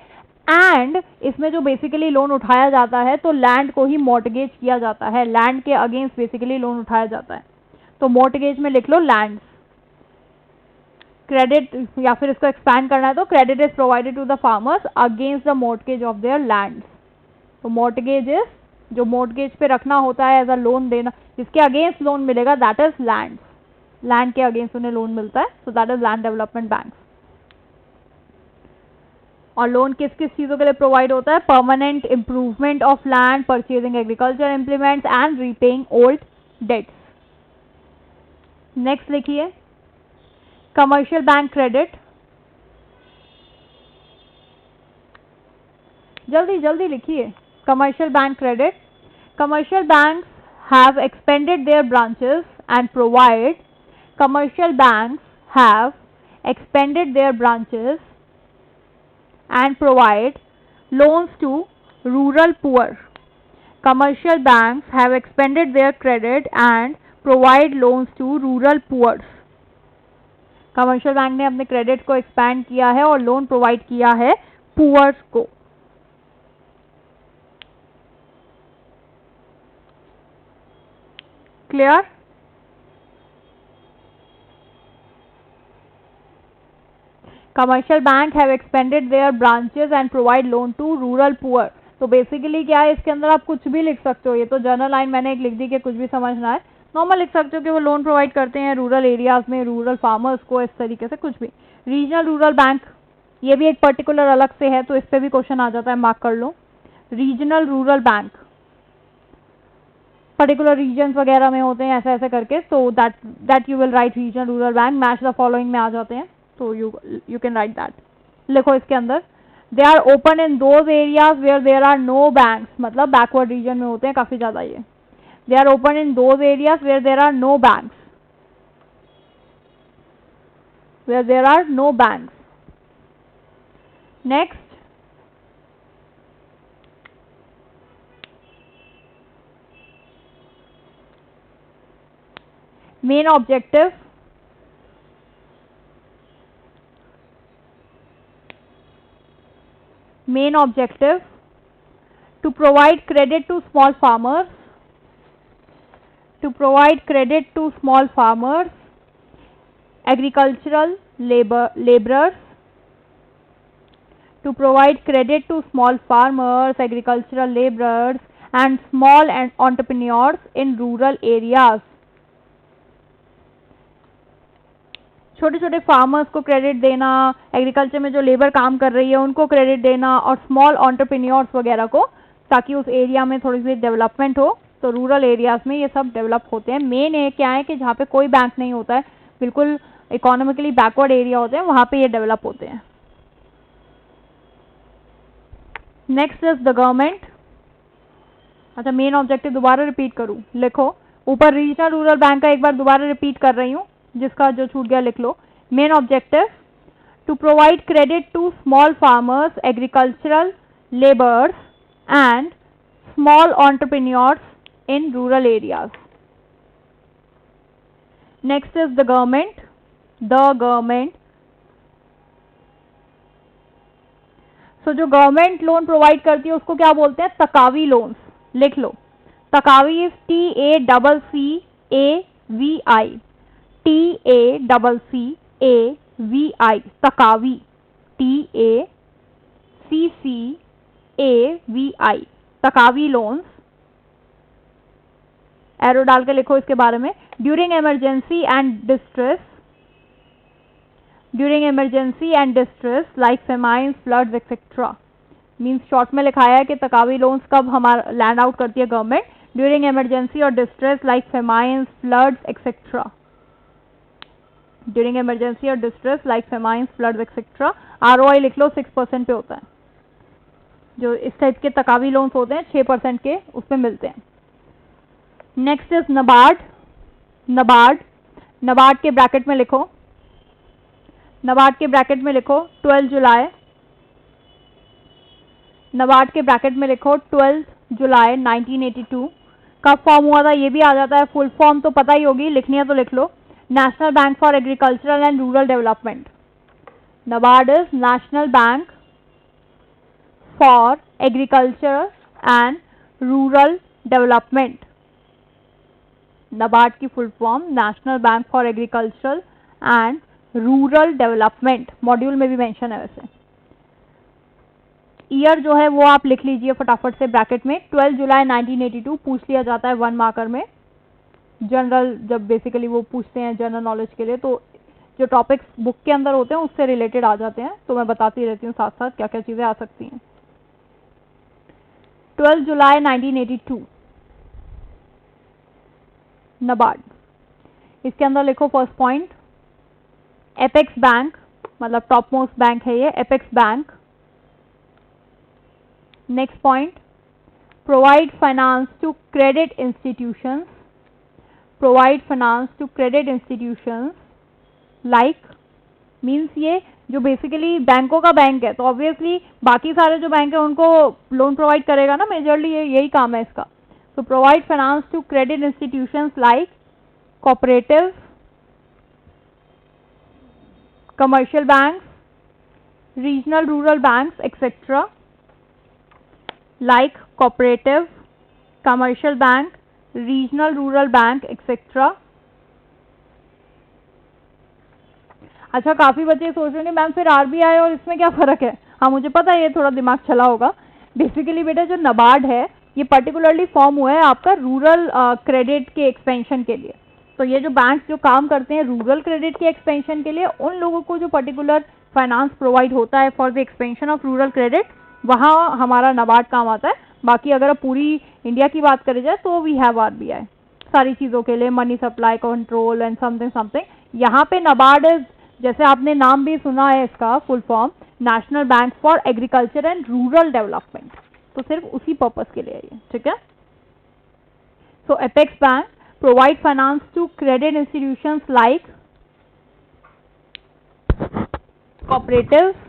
एंड इसमें जो बेसिकली लोन उठाया जाता है तो लैंड को ही मॉर्टगेज किया जाता है, लैंड के अगेंस्ट बेसिकली लोन उठाया जाता है। तो मॉर्टगेज में लिख लो लैंड। क्रेडिट, या फिर इसको एक्सपैंड करना है तो credit is provided to the farmers against the mortgage of their land. तो मॉर्टगेज इज जो मॉर्टगेज पे रखना होता है एज अ लोन देना, जिसके अगेंस्ट लोन मिलेगा, दैट इज लैंड। लैंड के अगेंस्ट उन्हें लोन मिलता है, so that is land development bank. और लोन किस किस चीज़ों के लिए प्रोवाइड होता है? Permanent improvement of land, purchasing agriculture implements and repaying old dates. Next लिखिए, कमर्शियल बैंक क्रेडिट, जल्दी जल्दी लिखिए। Commercial bank credit, commercial banks have expanded their branches and provide commercial banks have expanded their branches and provide loans to rural poor. Commercial banks have expanded their credit and provide loans to rural poor. Commercial bank ने अपने credit को expand किया है और loan provide किया है poors को। Clear? Commercial bank have expanded their branches and provide loan to rural poor. तो बेसिकली क्या है, इसके अंदर आप कुछ भी लिख सकते हो। ये तो जनरल लाइन मैंने एक लिख दी कि कुछ भी समझना है, नॉर्मल लिख सकते हो कि वो लोन प्रोवाइड करते हैं रूरल एरियाज में रूरल फार्मर्स को, इस तरीके से कुछ भी। रीजनल रूरल बैंक, ये भी एक पर्टिकुलर अलग से है, तो इस पर भी क्वेश्चन आ जाता है, मार्क कर लो। Regional rural bank particular regions वगैरह में होते हैं ऐसे ऐसे करके, तो that you will write regional rural bank, match the following में आ जाते हैं, तो यू कैन राइट दैट। लिखो इसके अंदर, they are open in those areas where there are no banks, मतलब बैकवर्ड रीजन में होते हैं काफी ज्यादा ये। They are open in those areas where there are no banks, where there are no banks. Next, main objective, to provide credit to small farmers, to provide credit to small farmers, agricultural laborers, to provide credit to small farmers, agricultural laborers and small and entrepreneurs in rural areas. छोटे छोटे farmers को credit देना, agriculture में जो labour काम कर रही है उनको क्रेडिट देना और स्मॉल एंटरप्रेन्योर्स वगैरह को, ताकि उस एरिया में थोड़ी सी डेवलपमेंट हो. तो रूरल एरियाज में ये सब डेवलप होते हैं. मेन ये क्या है कि जहाँ पे कोई बैंक नहीं होता है, बिल्कुल इकोनॉमिकली बैकवर्ड एरिया होते हैं, वहाँ पे ये डेवलप होते हैं. Next is the government. अच्छा, मेन ऑब्जेक्टिव दोबारा रिपीट करूँ, लिखो ऊपर रीजनल रूरल बैंक का एक बार दोबारा रिपीट कर रही हूँ, जिसका जो छूट गया लिख लो. Main objective to provide credit to small farmers, agricultural labours and small entrepreneurs in rural areas. Next is the government. The government, so जो गवर्नमेंट लोन प्रोवाइड करती है उसको क्या बोलते हैं? तकावी लोन्स. लिख लो, taccavi is TACCAVI, TACCAVI, taccavi, TACCAVI, taccavi loans. Arrow डाल के लिखो इसके बारे में. During emergency and distress, during emergency and distress like famines, floods etcetera. Means short में लिखाया है कि तकावी लोन्स कब हमारा लैंड आउट करती है गवर्नमेंट? ड्यूरिंग इमरजेंसी और distress like famines, floods etcetera. During emergency और distress like famines, floods etcetera. ROI लिख लो, 6% पे होता है. जो इस टाइप के तकावी लोन्स होते हैं 6% के उस पे मिलते हैं. Next is NABARD. नबार्ड, नबार्ड के ब्रैकेट में लिखो, नबार्ड के ब्रैकेट में लिखो 12 जुलाई. नबार्ड के ब्रैकेट में लिखो 12 जुलाई 1982. कब फॉर्म हुआ था ये भी आ जाता है. फुल फॉर्म तो पता ही होगी, लिखनी है तो लिख लो. National bank for agricultural and rural development. NABARD is national bank for agriculture and rural development. NABARD की full form national bank for agricultural and rural development. Module में भी मेंशन है. वैसे ईयर जो है वो आप लिख लीजिए फटाफट से ब्रैकेट में. 12 जुलाई 1982 पूछ लिया जाता है 1 मार्कर में. जनरल जब बेसिकली वो पूछते हैं जनरल नॉलेज के लिए, तो जो टॉपिक्स बुक के अंदर होते हैं उससे रिलेटेड आ जाते हैं. तो मैं बताती रहती हूँ साथ साथ क्या क्या चीजें आ सकती हैं. 12 जुलाई 1982 नबार्ड. इसके अंदर लिखो फर्स्ट पॉइंट, एपेक्स बैंक, मतलब टॉप मोस्ट बैंक है ये, apex bank. Next point, provide finance to credit institutions, provide finance to credit institutions like. Means ये जो बेसिकली बैंकों का बैंक है, तो ऑब्वियसली बाकी सारे जो बैंक है उनको लोन प्रोवाइड करेगा ना, मेजरली यही काम है इसका. तो provide finance to credit institutions like cooperative, commercial banks, regional rural banks, etc. like cooperative, commercial bank, regional rural bank, etc. अच्छा, काफी बच्चे सोच रहे हैं मैम फिर RBI और इसमें क्या फर्क है? हाँ, मुझे पता है ये थोड़ा दिमाग चला होगा. बेसिकली बेटा जो नबार्ड है ये पर्टिकुलरली फॉर्म हुआ है आपका रूरल क्रेडिट के एक्सपेंशन के लिए. तो ये जो बैंक जो काम करते हैं रूरल क्रेडिट के एक्सपेंशन के लिए, उन लोगों को जो पर्टिकुलर फाइनेंस प्रोवाइड होता है for the expansion of rural credit, वहाँ हमारा नबार्ड काम आता है. बाकी अगर पूरी इंडिया की बात करी जाए तो वी हैव RBI सारी चीज़ों के लिए, money supply control and something something. यहाँ पे नबार्ड इज, जैसे आपने नाम भी सुना है इसका full form, national bank for agriculture and rural development. तो सिर्फ उसी पर्पज के लिए है. ठीक है. So apex bank provide finance to credit institutions like cooperatives,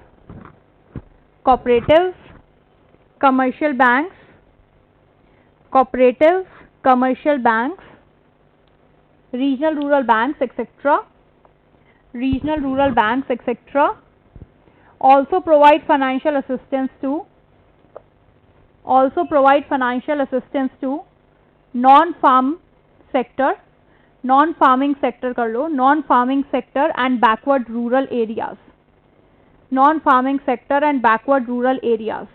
commercial banks, regional rural banks, etc. Also provide financial assistance to also provide financial assistance to non-farm sector, non-farming sector कर लो, non-farming sector and backward rural areas, non-farming sector and backward rural areas.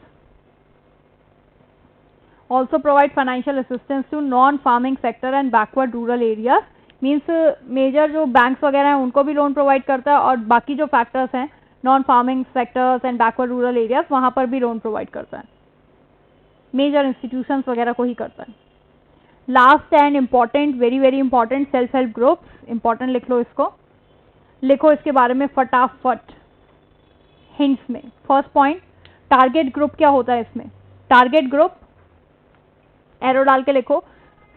Also provide financial assistance to non-farming sector and backward rural areas. Means major जो banks वगैरह हैं उनको भी loan provide करता है, और बाकी जो फैक्टर्स हैं non farming sectors and backward rural areas वहाँ पर भी लोन प्रोवाइड करता है, मेजर इंस्टीट्यूशंस वगैरह को ही करता है. Last and important, very very important, self help groups. Important लिख लो इसको, लिखो इसके बारे में फटाफट हिंट्स में. फर्स्ट पॉइंट, टारगेट ग्रुप क्या होता है इसमें. टारगेट ग्रुप एरो डाल के लिखो,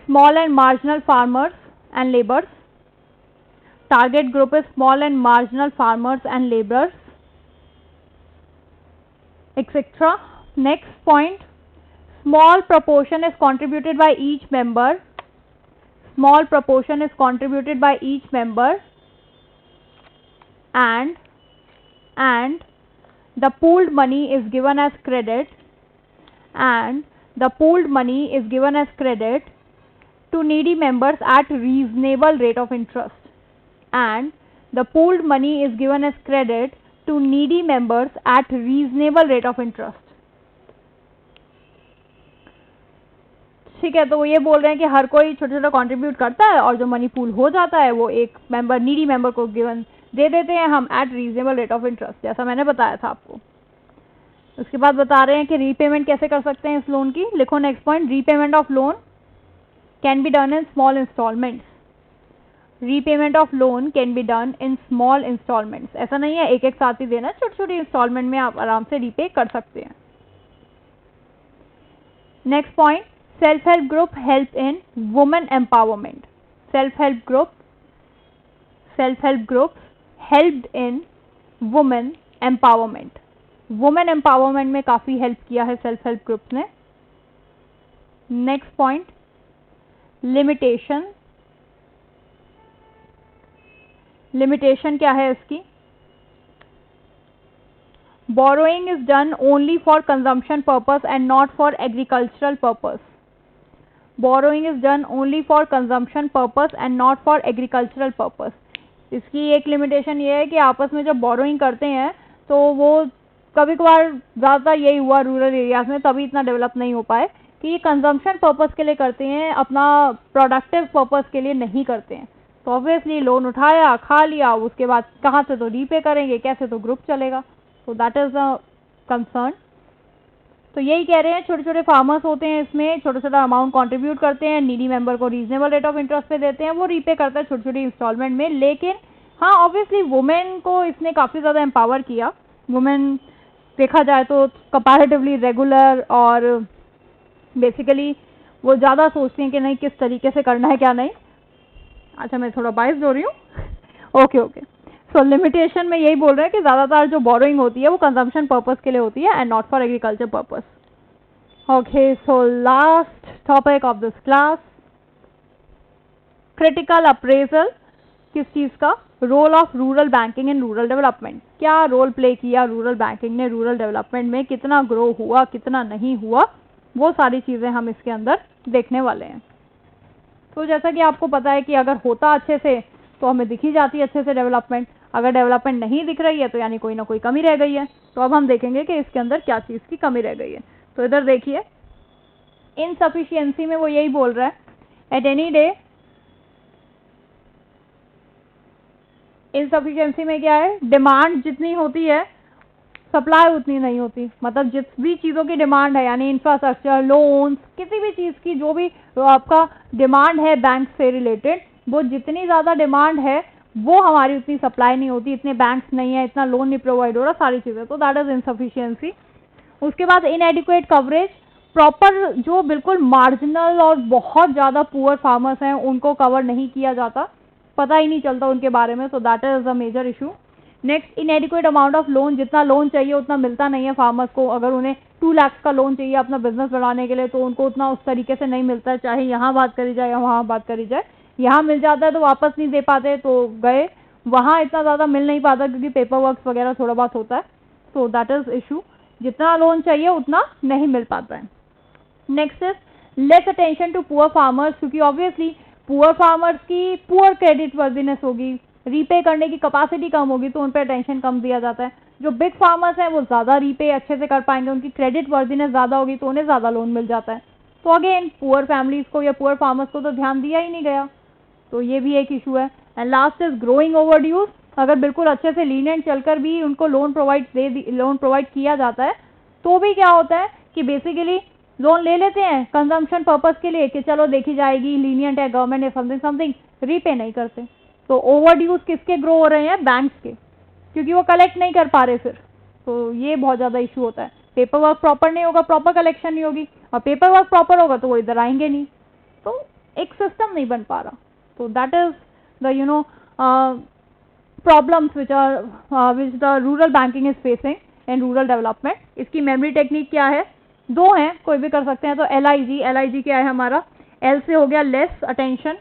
small and marginal farmers and laborers. Target group is small and marginal farmers and laborers, etc. Next point, small proportion is contributed by each member. Small proportion is contributed by each member, and the pooled money is given as credit, and the pooled money is given as credit to needy members at reasonable rate of interest, and the pooled money is given as credit to needy members at reasonable rate of interest. ठीक है, तो वो ये बोल रहे हैं कि हर कोई छोटा छोटा कंट्रीब्यूट करता है और जो मनी पूल हो जाता है वो एक मेंबर, नीडी मेंबर को गिवन दे देते हैं हम eight reasonable rate of interest, जैसा मैंने बताया था आपको. उसके बाद बता रहे हैं कि रीपेमेंट कैसे कर सकते हैं इस लोन की. लिखो next point, repayment of loan can be done in small installments. Repayment of loan can be done in small installments. ऐसा नहीं है एक एक साथ ही देना, छोटी छोटी इंस्टॉलमेंट में आप आराम से रीपे कर सकते हैं. Next point, self help group help in women empowerment. Self help group helped in women empowerment. Women empowerment में काफी हेल्प किया है सेल्फ हेल्प ग्रुप्स ने. Next point, limitation. लिमिटेशन क्या है इसकी. Borrowing is done only for consumption purpose and not for agricultural purpose. Borrowing is done only for consumption purpose and not for agricultural purpose. इसकी एक limitation ये है कि आपस में जब बोरोइंग करते हैं तो वो कभी कभार, ज़्यादातर यही हुआ रूरल एरियाज में, तभी इतना डेवलप नहीं हो पाए कि ये कंजम्पशन पर्पस के लिए करते हैं, अपना प्रोडक्टिव पर्पस के लिए नहीं करते हैं. तो ऑब्वियसली लोन उठाया, खा लिया, उसके बाद कहाँ से तो रीपे करेंगे, कैसे तो ग्रुप चलेगा. तो दैट इज अ कंसर्न. तो यही कह रहे हैं, छोटे छोटे फार्मर्स होते हैं इसमें, छोटा छोटा अमाउंट कंट्रीब्यूट करते हैं, नीडी मेंबर को रीजनेबल रेट ऑफ इंटरेस्ट पे देते हैं, वो रीपे करता है छोटी छोटी इंस्टॉलमेंट में. लेकिन हाँ, ऑब्वियसली वुमेन को इसने काफ़ी ज़्यादा एम्पावर किया. वुमेन देखा जाए तो कंपैरेटिवली रेगुलर, और बेसिकली वो ज़्यादा सोचती हैं कि नहीं किस तरीके से करना है क्या नहीं. अच्छा, मैं थोड़ा बाइस हो रही हूँ. ओके. सो लिमिटेशन में यही बोल रहे हैं कि ज़्यादातर जो बोरोइंग होती है वो कंजम्पशन पर्पस के लिए होती है and not for agriculture purpose. Okay, so last topic of this class, critical appraisal. किस चीज़ का. Role of rural banking in rural development. क्या रोल प्ले किया रूरल बैंकिंग ने रूरल डेवलपमेंट में, कितना ग्रो हुआ, कितना नहीं हुआ, वो सारी चीज़ें हम इसके अंदर देखने वाले हैं. तो जैसा कि आपको पता है कि अगर होता अच्छे से तो हमें दिखी जाती है अच्छे से डेवलपमेंट. अगर डेवलपमेंट नहीं दिख रही है तो यानी कोई ना कोई कमी रह गई है. तो अब हम देखेंगे कि इसके अंदर क्या चीज़ की कमी रह गई है. तो इधर देखिए, इनसफिशियंसी में वो यही बोल रहा है, एट एनी डे. इनसफिशियंसी में क्या है, डिमांड जितनी होती है सप्लाई उतनी नहीं होती. मतलब जिस भी चीज़ों की डिमांड है, यानी इंफ्रास्ट्रक्चर, लोन्स, किसी भी चीज़ की जो भी आपका डिमांड है बैंक से रिलेटेड, वो जितनी ज़्यादा डिमांड है वो हमारी उतनी सप्लाई नहीं होती, इतने बैंक्स नहीं है, इतना लोन नहीं प्रोवाइड हो रहा, सारी चीज़ें. तो दैट इज़ इनसफिशियंसी. उसके बाद इनएडिक्वेट कवरेज. प्रॉपर जो बिल्कुल मार्जिनल और बहुत ज़्यादा पुअर फार्मर्स हैं उनको कवर नहीं किया जाता, पता ही नहीं चलता उनके बारे में. So that is a major issue. Next, inadequate amount of loan. जितना लोन चाहिए उतना मिलता नहीं है फार्मर्स को. अगर उन्हें 2 लाख का लोन चाहिए अपना बिजनेस बढ़ाने के लिए तो उनको उतना उस तरीके से नहीं मिलता है, चाहे यहाँ बात करी जाए या वहाँ बात करी जाए. यहाँ मिल जाता है तो वापस नहीं दे पाते, तो गए. वहाँ इतना ज़्यादा मिल नहीं पाता क्योंकि पेपर वर्क वगैरह थोड़ा बहुत होता है. So that is issue. जितना लोन चाहिए उतना नहीं मिल पाता है. Next is less attention to poor farmers, क्योंकि ऑब्वियसली पुअर फार्मर्स की पुअर क्रेडिट वर्दीनेस होगी, रीपे करने की कैपेसिटी कम होगी, तो उन पर अटेंशन कम दिया जाता है। जो बिग फार्मर्स हैं वो ज़्यादा रीपे अच्छे से कर पाएंगे, उनकी क्रेडिट वर्दीनेस ज़्यादा होगी, तो उन्हें ज़्यादा लोन मिल जाता है। तो अगेन पुअर फैमिलीज को या पुअर फार्मर्स को तो ध्यान दिया ही नहीं गया, तो ये भी एक इशू है। And last is growing overdues, अगर बिल्कुल अच्छे से लीनियंट चलकर भी उनको लोन प्रोवाइड किया जाता है, तो भी क्या होता है कि बेसिकली लोन ले लेते हैं कंजम्पशन पर्पस के लिए कि चलो देखी जाएगी, लीनियंट है गवर्नमेंट है, समथिंग समथिंग, रीपे नहीं करते। तो ओवरड्यूज किसके ग्रो हो रहे हैं? बैंक्स के, क्योंकि वो कलेक्ट नहीं कर पा रहे फिर। तो ये बहुत ज़्यादा इशू होता है। पेपर वर्क प्रॉपर नहीं होगा, प्रॉपर कलेक्शन नहीं होगी, और पेपर वर्क प्रॉपर होगा तो वो इधर आएंगे नहीं, तो एक सिस्टम नहीं बन पा रहा। तो that is the problems which the rural banking is facing in rural development। इसकी मेमोरी टेक्निक क्या है? दो हैं, कोई भी कर सकते हैं। तो LIG क्या है हमारा? L से हो गया लेस अटेंशन,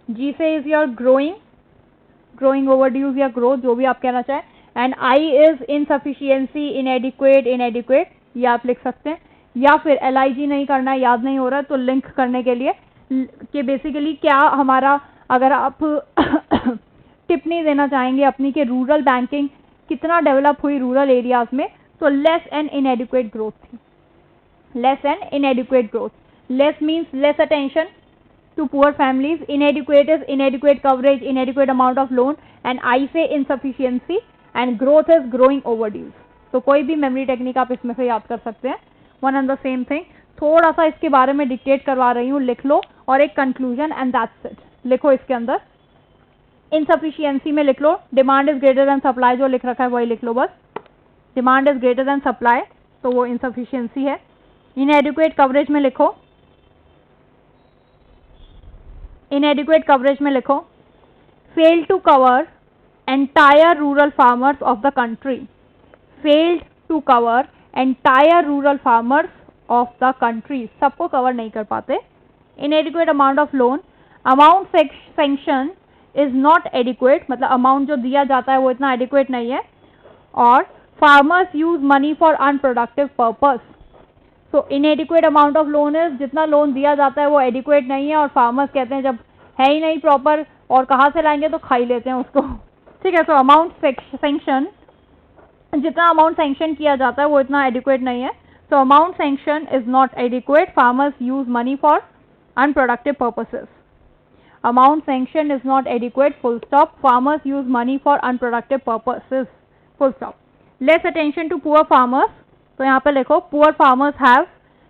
G से इज योर ग्रोइंग ओवरड्यूज या ग्रोथ, जो भी आप कहना चाहें, एंड I इज इनसफिशियंसी, इनएडिक्वेट, ये आप लिख सकते हैं। या फिर LIG नहीं करना है, याद नहीं हो रहा है, तो लिंक करने के लिए कि बेसिकली क्या हमारा, अगर आप टिप्पणी देना चाहेंगे अपनी कि रूरल बैंकिंग कितना डेवलप हुई रूरल एरियाज में, तो लेस एंड इनएडिक्वेट ग्रोथ थी। Less and inadequate growth, less means less attention to poor families, inadequate is inadequate coverage, inadequate amount of loan, and I say insufficiency, and growth is growing overdues. तो कोई भी memory technique आप इसमें से याद कर सकते हैं, one and the same thing. थोड़ा सा इसके बारे में डिक्टेट करवा रही हूँ, लिख लो, और एक कंक्लूजन एंड दैट्स इट लिखो इसके अंदर। इनसफिशियंसी में लिख लो demand is greater than supply, जो लिख रखा है वही लिख लो बस। Demand is greater than supply, तो वो इनसफिशियंसी है। इनएडिक्वेट कवरेज में लिखो, fail to cover entire rural farmers of the country, failed to cover entire rural farmers of the country, सबको कवर नहीं कर पाते। Inadequate amount of loan, amount sanction is not adequate, मतलब amount जो दिया जाता है वो इतना एडिक्वेट नहीं है। और farmers use money for unproductive purpose, so इनएडिक्वेट amount of loan is, जितना लोन दिया जाता है वो एडिक्वेट नहीं है, और फार्मर्स कहते हैं जब है ही नहीं प्रॉपर और कहाँ से लाएंगे, तो खा ही लेते हैं उसको। ठीक है, तो अमाउंट सैंक्शन, जितना अमाउंट सैंक्शन किया जाता है वो इतना एडिक्वेट नहीं है। So amount sanction is not adequate, farmers use money for unproductive purposes. Amount sanction is not adequate, full stop. Farmers use money for unproductive purposes, full stop. Less attention to poor farmers, तो यहाँ पे लिखो poor farmers have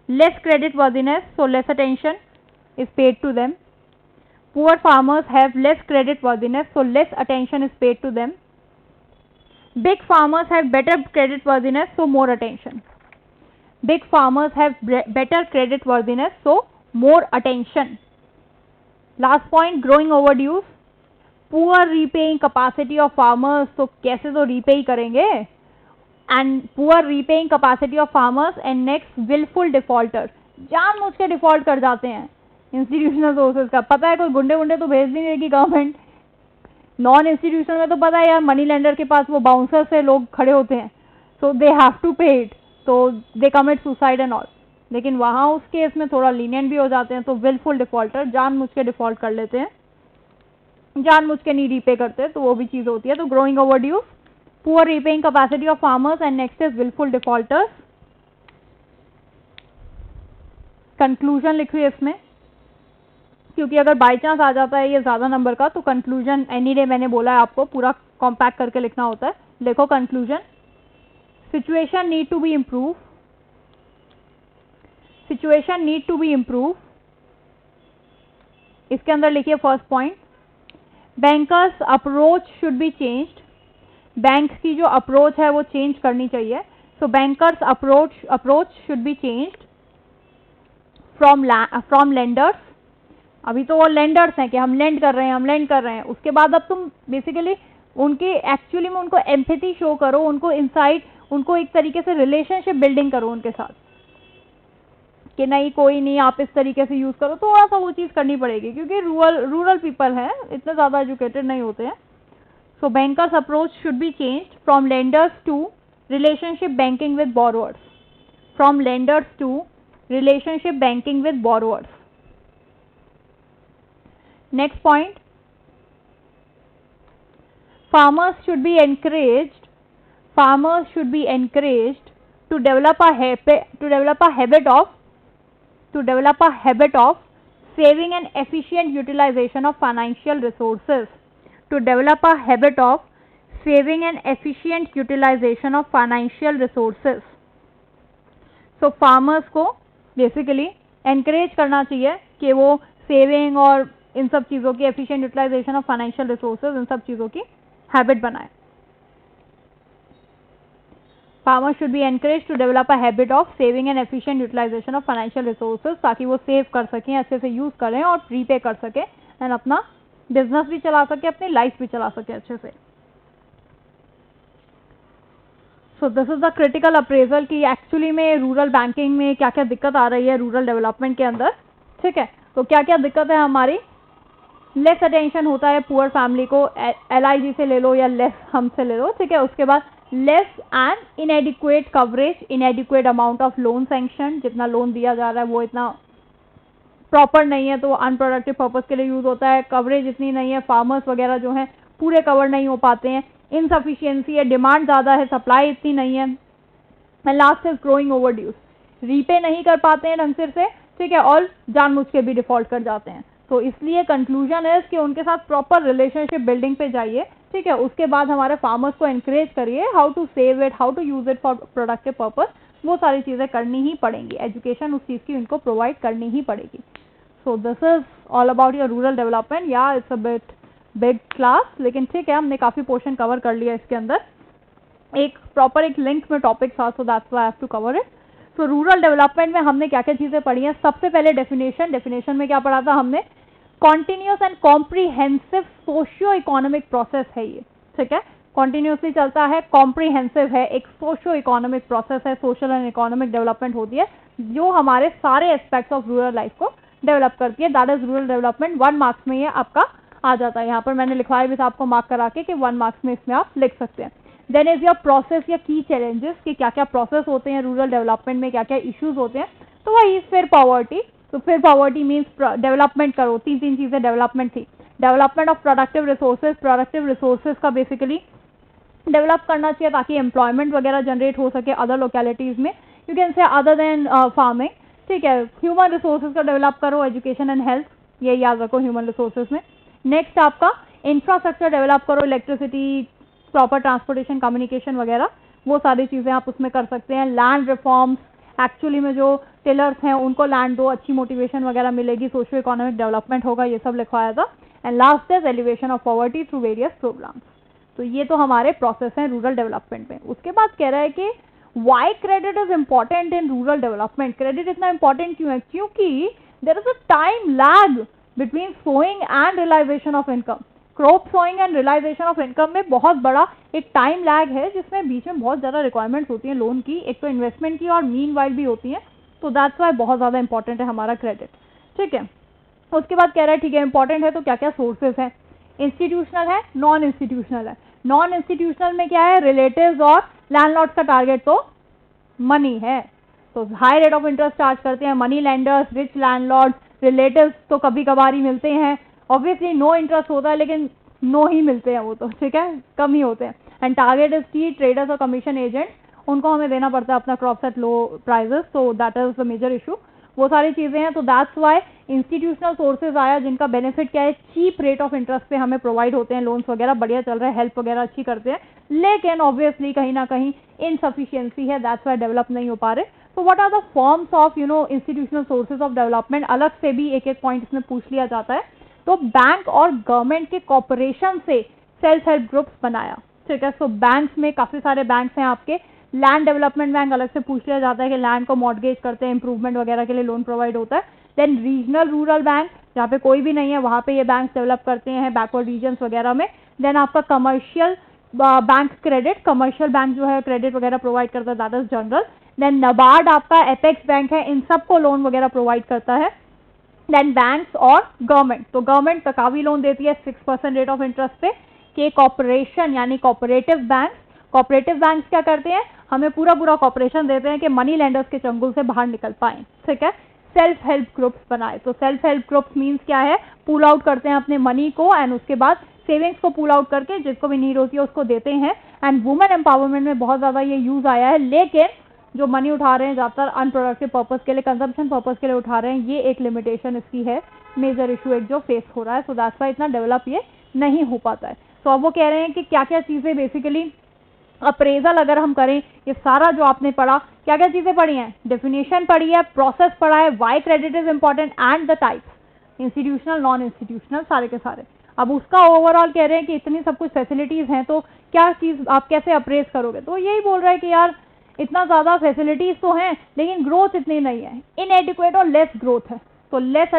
less credit worthiness, so less attention is paid to them. Poor farmers have less credit worthiness, so less attention is paid to them. Big farmers have better credit worthiness, so more attention. Big farmers have better credit worthiness, so more attention. Last point, growing overdues, poor repaying capacity of farmers, तो कैसे तो repay ही करेंगे, and poor repaying capacity of farmers, and next willful defaulters, जानबूझ के default कर जाते हैं institutional sources का, पता है कोई गुंडे तो भेज नहीं देगी गवर्नमेंट। नॉन इंस्टीट्यूशनल में तो पता है यार मनी लेंडर के पास वो बाउंसर से लोग खड़े होते हैं, सो दे हैव टू पे इट, तो दे कमिट सुसाइड एंड ऑल। लेकिन वहाँ उस केस में थोड़ा लीनियंट भी हो जाते हैं, तो विलफुल डिफॉल्टर जानबूझ के डिफॉल्ट कर लेते हैं, जानबूझ के नहीं रीपे करते, तो वो भी चीज़ होती है। तो growing overdue, poor repaying capacity of farmers, and next is wilful defaulters. Conclusion लिखिए इसमें, क्योंकि अगर बाई चांस आ जाता है ये ज़्यादा नंबर का, तो कंक्लूजन एनी डे मैंने बोला है आपको पूरा कॉम्पैक्ट करके लिखना होता है। लिखो conclusion, situation need to be improve, situation need to be improve. इसके अंदर लिखिए first point, bankers approach should be changed, bank की जो अप्रोच है वो चेंज करनी चाहिए। So bankers approach should be changed from lenders. अभी तो वो लेंडर्स हैं कि हम लेंड कर रहे हैं, उसके बाद अब तुम बेसिकली उनके एक्चुअली में उनको एम्पैथी शो करो, उनको इनसाइट, उनको एक तरीके से रिलेशनशिप बिल्डिंग करो उनके साथ कि नहीं कोई नहीं, आप इस तरीके से यूज़ करो, थोड़ा सा वो चीज़ करनी पड़ेगी, क्योंकि रूरल पीपल हैं, इतने ज़्यादा एजुकेटेड नहीं होते हैं। So bankers approach should be changed from lenders to relationship banking with borrowers. from lenders to relationship banking with borrowers. Next point, farmers should be encouraged to develop a habit of saving and efficient utilization of financial resources. To develop a habit of saving and efficient utilization of financial resources. So farmers को basically encourage करना चाहिए कि वो saving और इन सब चीज़ों की efficient utilization of financial resources, इन सब चीज़ों की हैबिट बनाए. Farmers should be encouraged to develop a habit of saving and efficient utilization of financial resources, ताकि वो सेव कर सकें, अच्छे से यूज़ करें और प्रीपे कर सकें एंड अपना बिजनेस भी चला सके, अपनी लाइफ भी चला सके अच्छे से. सो this is the critical appraisal कि एक्चुअली में रूरल बैंकिंग में क्या क्या दिक्कत आ रही है रूरल डेवलपमेंट के अंदर. ठीक है, तो क्या क्या दिक्कत है हमारी. लेस अटेंशन होता है पुअर फैमिली को, LIG से ले लो या लेस हमसे ले लो. ठीक है, उसके बाद less and इनएडिक्वेट coverage, inadequate amount of loan sanction, जितना लोन दिया जा रहा है वो इतना प्रॉपर नहीं है तो अनप्रोडक्टिव पर्पस के लिए यूज होता है. कवरेज इतनी नहीं है, फार्मर्स वगैरह जो हैं पूरे कवर नहीं हो पाते हैं. इनसफिशियंसी है, डिमांड ज़्यादा है, सप्लाई इतनी नहीं है. And last is growing overdues, repay नहीं कर पाते हैं ढंग से. ठीक है, और जानबूझ के भी डिफॉल्ट कर जाते हैं. तो इसलिए कंक्लूजन है कि उनके साथ प्रॉपर रिलेशनशिप बिल्डिंग पे जाइए. ठीक है, उसके बाद हमारे फार्मर्स को एनकरेज करिए how to save it, how to use it for productive purpose. वो सारी चीज़ें करनी ही पड़ेंगी. एजुकेशन उस चीज़ की उनको प्रोवाइड करनी ही पड़ेगी. So this is all about your rural development. या it's a bit big class, लेकिन ठीक है, हमने काफ़ी पोर्शन कवर कर लिया इसके अंदर. एक प्रॉपर एक लिंक में टॉपिक था, so that's why I have to cover it. So rural development में हमने क्या क्या चीज़ें पढ़ी हैं. सबसे पहले डेफिनेशन में क्या पढ़ा था हमने. Continuous and comprehensive socio economic process है ये. ठीक है, कॉन्टिन्यूसली चलता है, कॉम्प्रीहेंसिव है, एक सोशियो इकोनॉमिक प्रोसेस है. सोशल एंड इकोनॉमिक डेवलपमेंट होती है जो हमारे सारे एस्पेक्ट्स ऑफ रूरल लाइफ को डेवलप करती है. That is rural development. 1 marks में ये आपका आ जाता है. यहाँ पर मैंने लिखवाया भी था आपको मार्क करा के कि 1 मार्क्स में इसमें आप लिख सकते हैं. देन इज योर प्रोसेस या की चैलेंजेस, कि क्या क्या प्रोसेस होते हैं रूरल डेवलपमेंट में, क्या क्या इश्यूज होते हैं. तो वही फिर पॉवर्टी. तो फिर पॉवर्टी मीन्स डेवलपमेंट करो. तीन चीज़ें डेवलपमेंट थी. डेवलपमेंट ऑफ प्रोडक्टिव रिसोर्सेज का बेसिकली डेवलप करना चाहिए ताकि एम्प्लॉयमेंट वगैरह जनरेट हो सके अदर लोकेलिटीज़ में. You can say other than farming. ठीक है, ह्यूमन रिसोर्सेज का डेवलप करो, एजुकेशन एंड हेल्थ, ये याद रखो ह्यूमन रिसोर्सेज में. नेक्स्ट आपका इंफ्रास्ट्रक्चर डेवलप करो, इलेक्ट्रिसिटी, प्रॉपर ट्रांसपोर्टेशन, कम्युनिकेशन वगैरह, वो सारी चीज़ें आप उसमें कर सकते हैं. लैंड रिफॉर्म्स, एक्चुअली में जो टिलर्स हैं उनको लैंड दो, अच्छी मोटिवेशन वगैरह मिलेगी, सोशियो इकोनॉमिक डेवलपमेंट होगा, ये सब लिखवाया था. And last is elevation of poverty through various programmes. तो ये तो हमारे प्रोसेस हैं रूरल डेवलपमेंट में. उसके बाद कह रहा है कि why credit is important in rural development. Credit इतना इंपॉर्टेंट क्यों है? क्योंकि there is a time lag between sowing and realisation of income. Crop sowing and realisation of income में बहुत बड़ा एक टाइम लैग है, जिसमें बीच में बहुत ज़्यादा रिक्वायरमेंट्स होती हैं लोन की, एक तो इन्वेस्टमेंट की और मीनवाइल भी होती हैं. तो दैट्स वाई बहुत ज़्यादा इंपॉर्टेंट है हमारा क्रेडिट. ठीक है, उसके बाद कह रहा है ठीक है इंपॉर्टेंट है तो क्या क्या सोर्सेज हैं. इंस्टीट्यूशनल है, नॉन इंस्टीट्यूशनल है. नॉन इंस्टीट्यूशनल में क्या है, रिलेटिव्स और लैंडलॉर्ड्स का टारगेट तो मनी है, तो high rate of interest charge करते हैं money lenders, rich landlords. Relatives तो कभी कभार ही मिलते हैं, ऑब्वियसली नो इंटरेस्ट होता है लेकिन नो ही मिलते हैं वो तो. ठीक है, कम ही होते हैं. And target is the traders और कमीशन एजेंट, उनको हमें देना पड़ता है अपना क्रॉप्स एट लो प्राइजेस. तो that is the major issue. वो सारी चीज़ें हैं. तो दैट्स वाई इंस्टीट्यूशनल सोर्सेज आया, जिनका बेनिफिट क्या है, चीप रेट ऑफ इंटरेस्ट पे हमें प्रोवाइड होते हैं लोन्स वगैरह, बढ़िया चल रहा है, हेल्प वगैरह अच्छी करते हैं. लेकिन ऑब्वियसली कहीं ना कहीं इनसफिशियंसी है, दैट्स वाई डेवलप नहीं हो पा रहे. तो what are the forms of institutional sources of development, अलग से भी एक एक पॉइंट इसमें पूछ लिया जाता है. तो बैंक और गवर्नमेंट के कॉपरेशन से सेल्फ हेल्प ग्रुप्स बनाया. ठीक है, सो बैंक्स में काफ़ी सारे बैंक्स हैं आपके. लैंड डेवलपमेंट बैंक अलग से पूछ लिया जाता है कि लैंड को मॉर्गेज करते हैं, इंप्रूवमेंट वगैरह के लिए लोन प्रोवाइड होता है. देन रीजनल रूरल बैंक, जहाँ पे कोई भी नहीं है वहाँ पे ये बैंक डेवलप करते हैं बैकवर्ड रीजन्स वगैरह में. देन आपका commercial bank credit, commercial bank जो है क्रेडिट वगैरह प्रोवाइड करता है, that is general. Then NABARD आपका एपेक्स बैंक है, इन सबको लोन वगैरह प्रोवाइड करता है. देन बैंक्स और गवर्नमेंट, तो गवर्नमेंट तकावी लोन देती है 6% रेट ऑफ इंटरेस्ट पे. के कॉर्पोरेशन यानी कॉपरेटिव बैंक्स क्या करते हैं, हमें पूरा पूरा कॉपरेशन देते हैं कि मनी लेंडर्स के चंगुल से बाहर निकल पाएं, ठीक है। सेल्फ हेल्प ग्रुप्स बनाए, तो सेल्फ हेल्प ग्रुप्स मीन्स क्या है, पुल आउट करते हैं अपने मनी को एंड उसके बाद सेविंग्स को पुल आउट करके जिसको भी नीड होती है उसको देते हैं। एंड वुमेन एम्पावरमेंट में बहुत ज़्यादा ये यूज़ आया है, लेकिन जो मनी उठा रहे हैं ज़्यादातर अनप्रोडक्टिव पर्पज़ के लिए, कंजम्पशन पर्पज़ के लिए उठा रहे हैं, ये एक लिमिटेशन इसकी है, मेजर इशू एक जो फेस हो रहा है। सो दैट्स वाई इतना डेवलप ये नहीं हो पाता है। तो अब वो कह रहे हैं कि क्या क्या चीज़ें बेसिकली अप्रेजल अगर हम करें, ये सारा जो आपने पढ़ा, क्या क्या चीज़ें पढ़ी हैं, डेफिनेशन पढ़ी है, प्रोसेस पढ़ा है, why credit is important and the types, institutional non institutional सारे के सारे। अब उसका ओवरऑल कह रहे हैं कि इतनी सब कुछ फैसिलिटीज़ हैं तो क्या चीज़ आप कैसे अप्रेज करोगे, तो यही बोल रहे हैं कि यार इतना ज़्यादा फैसिलिटीज़ तो हैं लेकिन ग्रोथ इतनी नहीं है, इनएडिक्वेट और लेस ग्रोथ है। तो less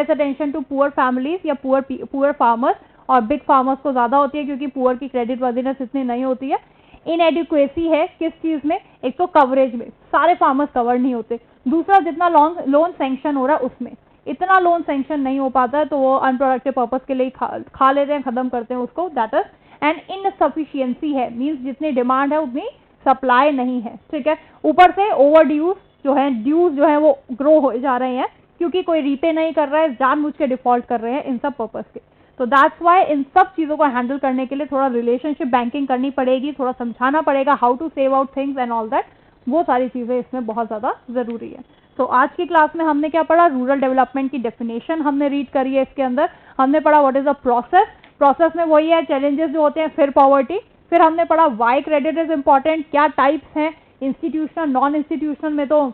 attention to poor families या पुअर फार्मर्स, और बिग फार्मर्स को ज़्यादा होती है क्योंकि पुअर की क्रेडिट वर्दीनेस इतनी नहीं होती है। इनएडिक्वेसी है किस चीज़ में, एक तो कवरेज में, सारे फार्मर्स कवर नहीं होते, दूसरा जितना लोन सैंक्शन हो रहा है उसमें इतना लोन सैंक्शन नहीं हो पाता है, तो वो अनप्रोडक्टिव पर्पज़ के लिए खा लेते हैं, ख़त्म करते हैं उसको, दैट इज एंड इनसफिशियंसी है, मीन्स जितनी डिमांड है उतनी सप्लाई नहीं है, ठीक है। ऊपर से ओवर ड्यूज जो है वो ग्रो हो जा रहे हैं क्योंकि कोई रीपे नहीं कर रहा है, जानबूझ के डिफॉल्ट कर रहे हैं इन सब पर्पज़ के। तो दैट्स वाई इन सब चीज़ों को हैंडल करने के लिए थोड़ा रिलेशनशिप बैंकिंग करनी पड़ेगी, थोड़ा समझाना पड़ेगा how to save out things and all that, वो सारी चीज़ें इसमें बहुत ज़्यादा ज़रूरी है। तो आज की क्लास में हमने क्या पढ़ा, रूरल डेवलपमेंट की डेफिनेशन हमने रीड करी है, इसके अंदर हमने पढ़ा व्हाट इज अ प्रोसेस में वही है चैलेंजेस जो होते हैं, फिर पॉवर्टी, फिर हमने पढ़ा वाई क्रेडिट इज इंपॉर्टेंट, क्या टाइप्स हैं, इंस्टीट्यूशनल नॉन इंस्टीट्यूशनल में तो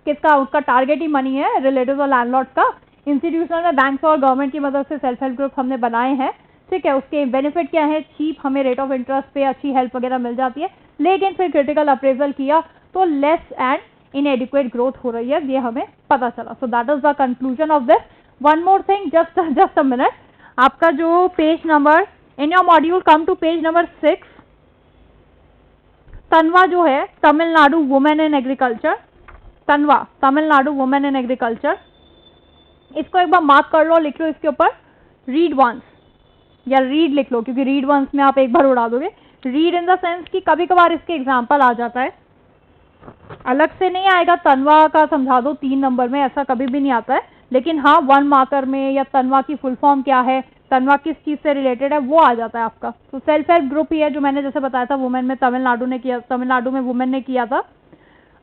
किसका उसका टारगेट ही मनी है, रिलेटिव्स और लैंडलॉर्ड्स का, इंस्टीट्यूशनल में बैंक्स और गवर्नमेंट की मदद से सेल्फ हेल्प ग्रुप हमने बनाए हैं, ठीक है। उसके बेनिफिट क्या है, चीप हमें रेट ऑफ इंटरेस्ट पे अच्छी हेल्प वगैरह मिल जाती है, लेकिन फिर क्रिटिकल अप्रेजल किया तो लेस एंड इनएडिक्वेट ग्रोथ हो रही है, ये हमें पता चला। So that is the conclusion of this. One more thing, just a minute, आपका जो page number in your module, come to page number 6, तनवा जो है तमिलनाडु वुमेन इन एग्रीकल्चर, तनवा तमिलनाडु वुमेन इन एग्रीकल्चर, इसको एक बार मार्क कर लो, लिख लो इसके ऊपर रीड वंस या रीड लिख लो, क्योंकि रीड वंस में आप एक बार उड़ा दोगे, रीड इन द सेंस कि कभी कभार इसके एग्जाम्पल आ जाता है, अलग से नहीं आएगा, तनवा का समझा दो 3 नंबर में, ऐसा कभी भी नहीं आता है, लेकिन हाँ 1 मार्कर में या तनवा की फुल फॉर्म क्या है, तनवा किस चीज़ से रिलेटेड है, वो आ जाता है आपका। तो सेल्फ हेल्प ग्रुप ही है जो मैंने जैसे बताया था वुमेन में, तमिलनाडु में वुमेन ने किया था,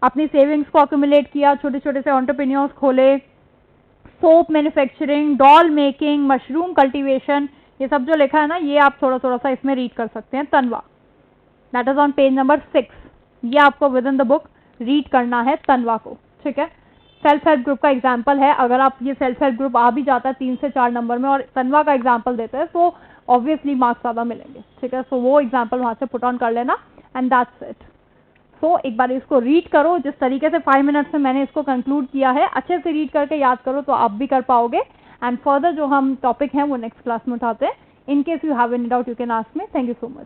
अपनी सेविंग्स को अक्यूमुलेट किया, छोटे छोटे से एंटरप्रेन्योर्स खोले, soap manufacturing, doll making, mushroom cultivation, ये सब जो लिखा है ना, ये आप थोड़ा थोड़ा सा इसमें रीड कर सकते हैं, तनवा, that is on page number 6, ये आपको with in the book read करना है तनवा को, ठीक है। सेल्फ हेल्प ग्रुप का एग्जाम्पल है, अगर आप ये सेल्फ हेल्प ग्रुप आ भी जाता है 3 से 4 नंबर में और तनवा का एग्जाम्पल देते हैं तो ऑब्वियसली मार्क्स ज़्यादा मिलेंगे, ठीक है। सो वो एग्जाम्पल वहाँ से पुट ऑन कर लेना एंड दैट्स इट। सो एक बार इसको रीड करो, जिस तरीके से 5 मिनट्स में मैंने इसको कंक्लूड किया है, अच्छे से रीड करके याद करो तो आप भी कर पाओगे, एंड फर्दर जो हम टॉपिक हैं वो नेक्स्ट क्लास में उठाते हैं। In case you have any doubt you can ask me. Thank you so much.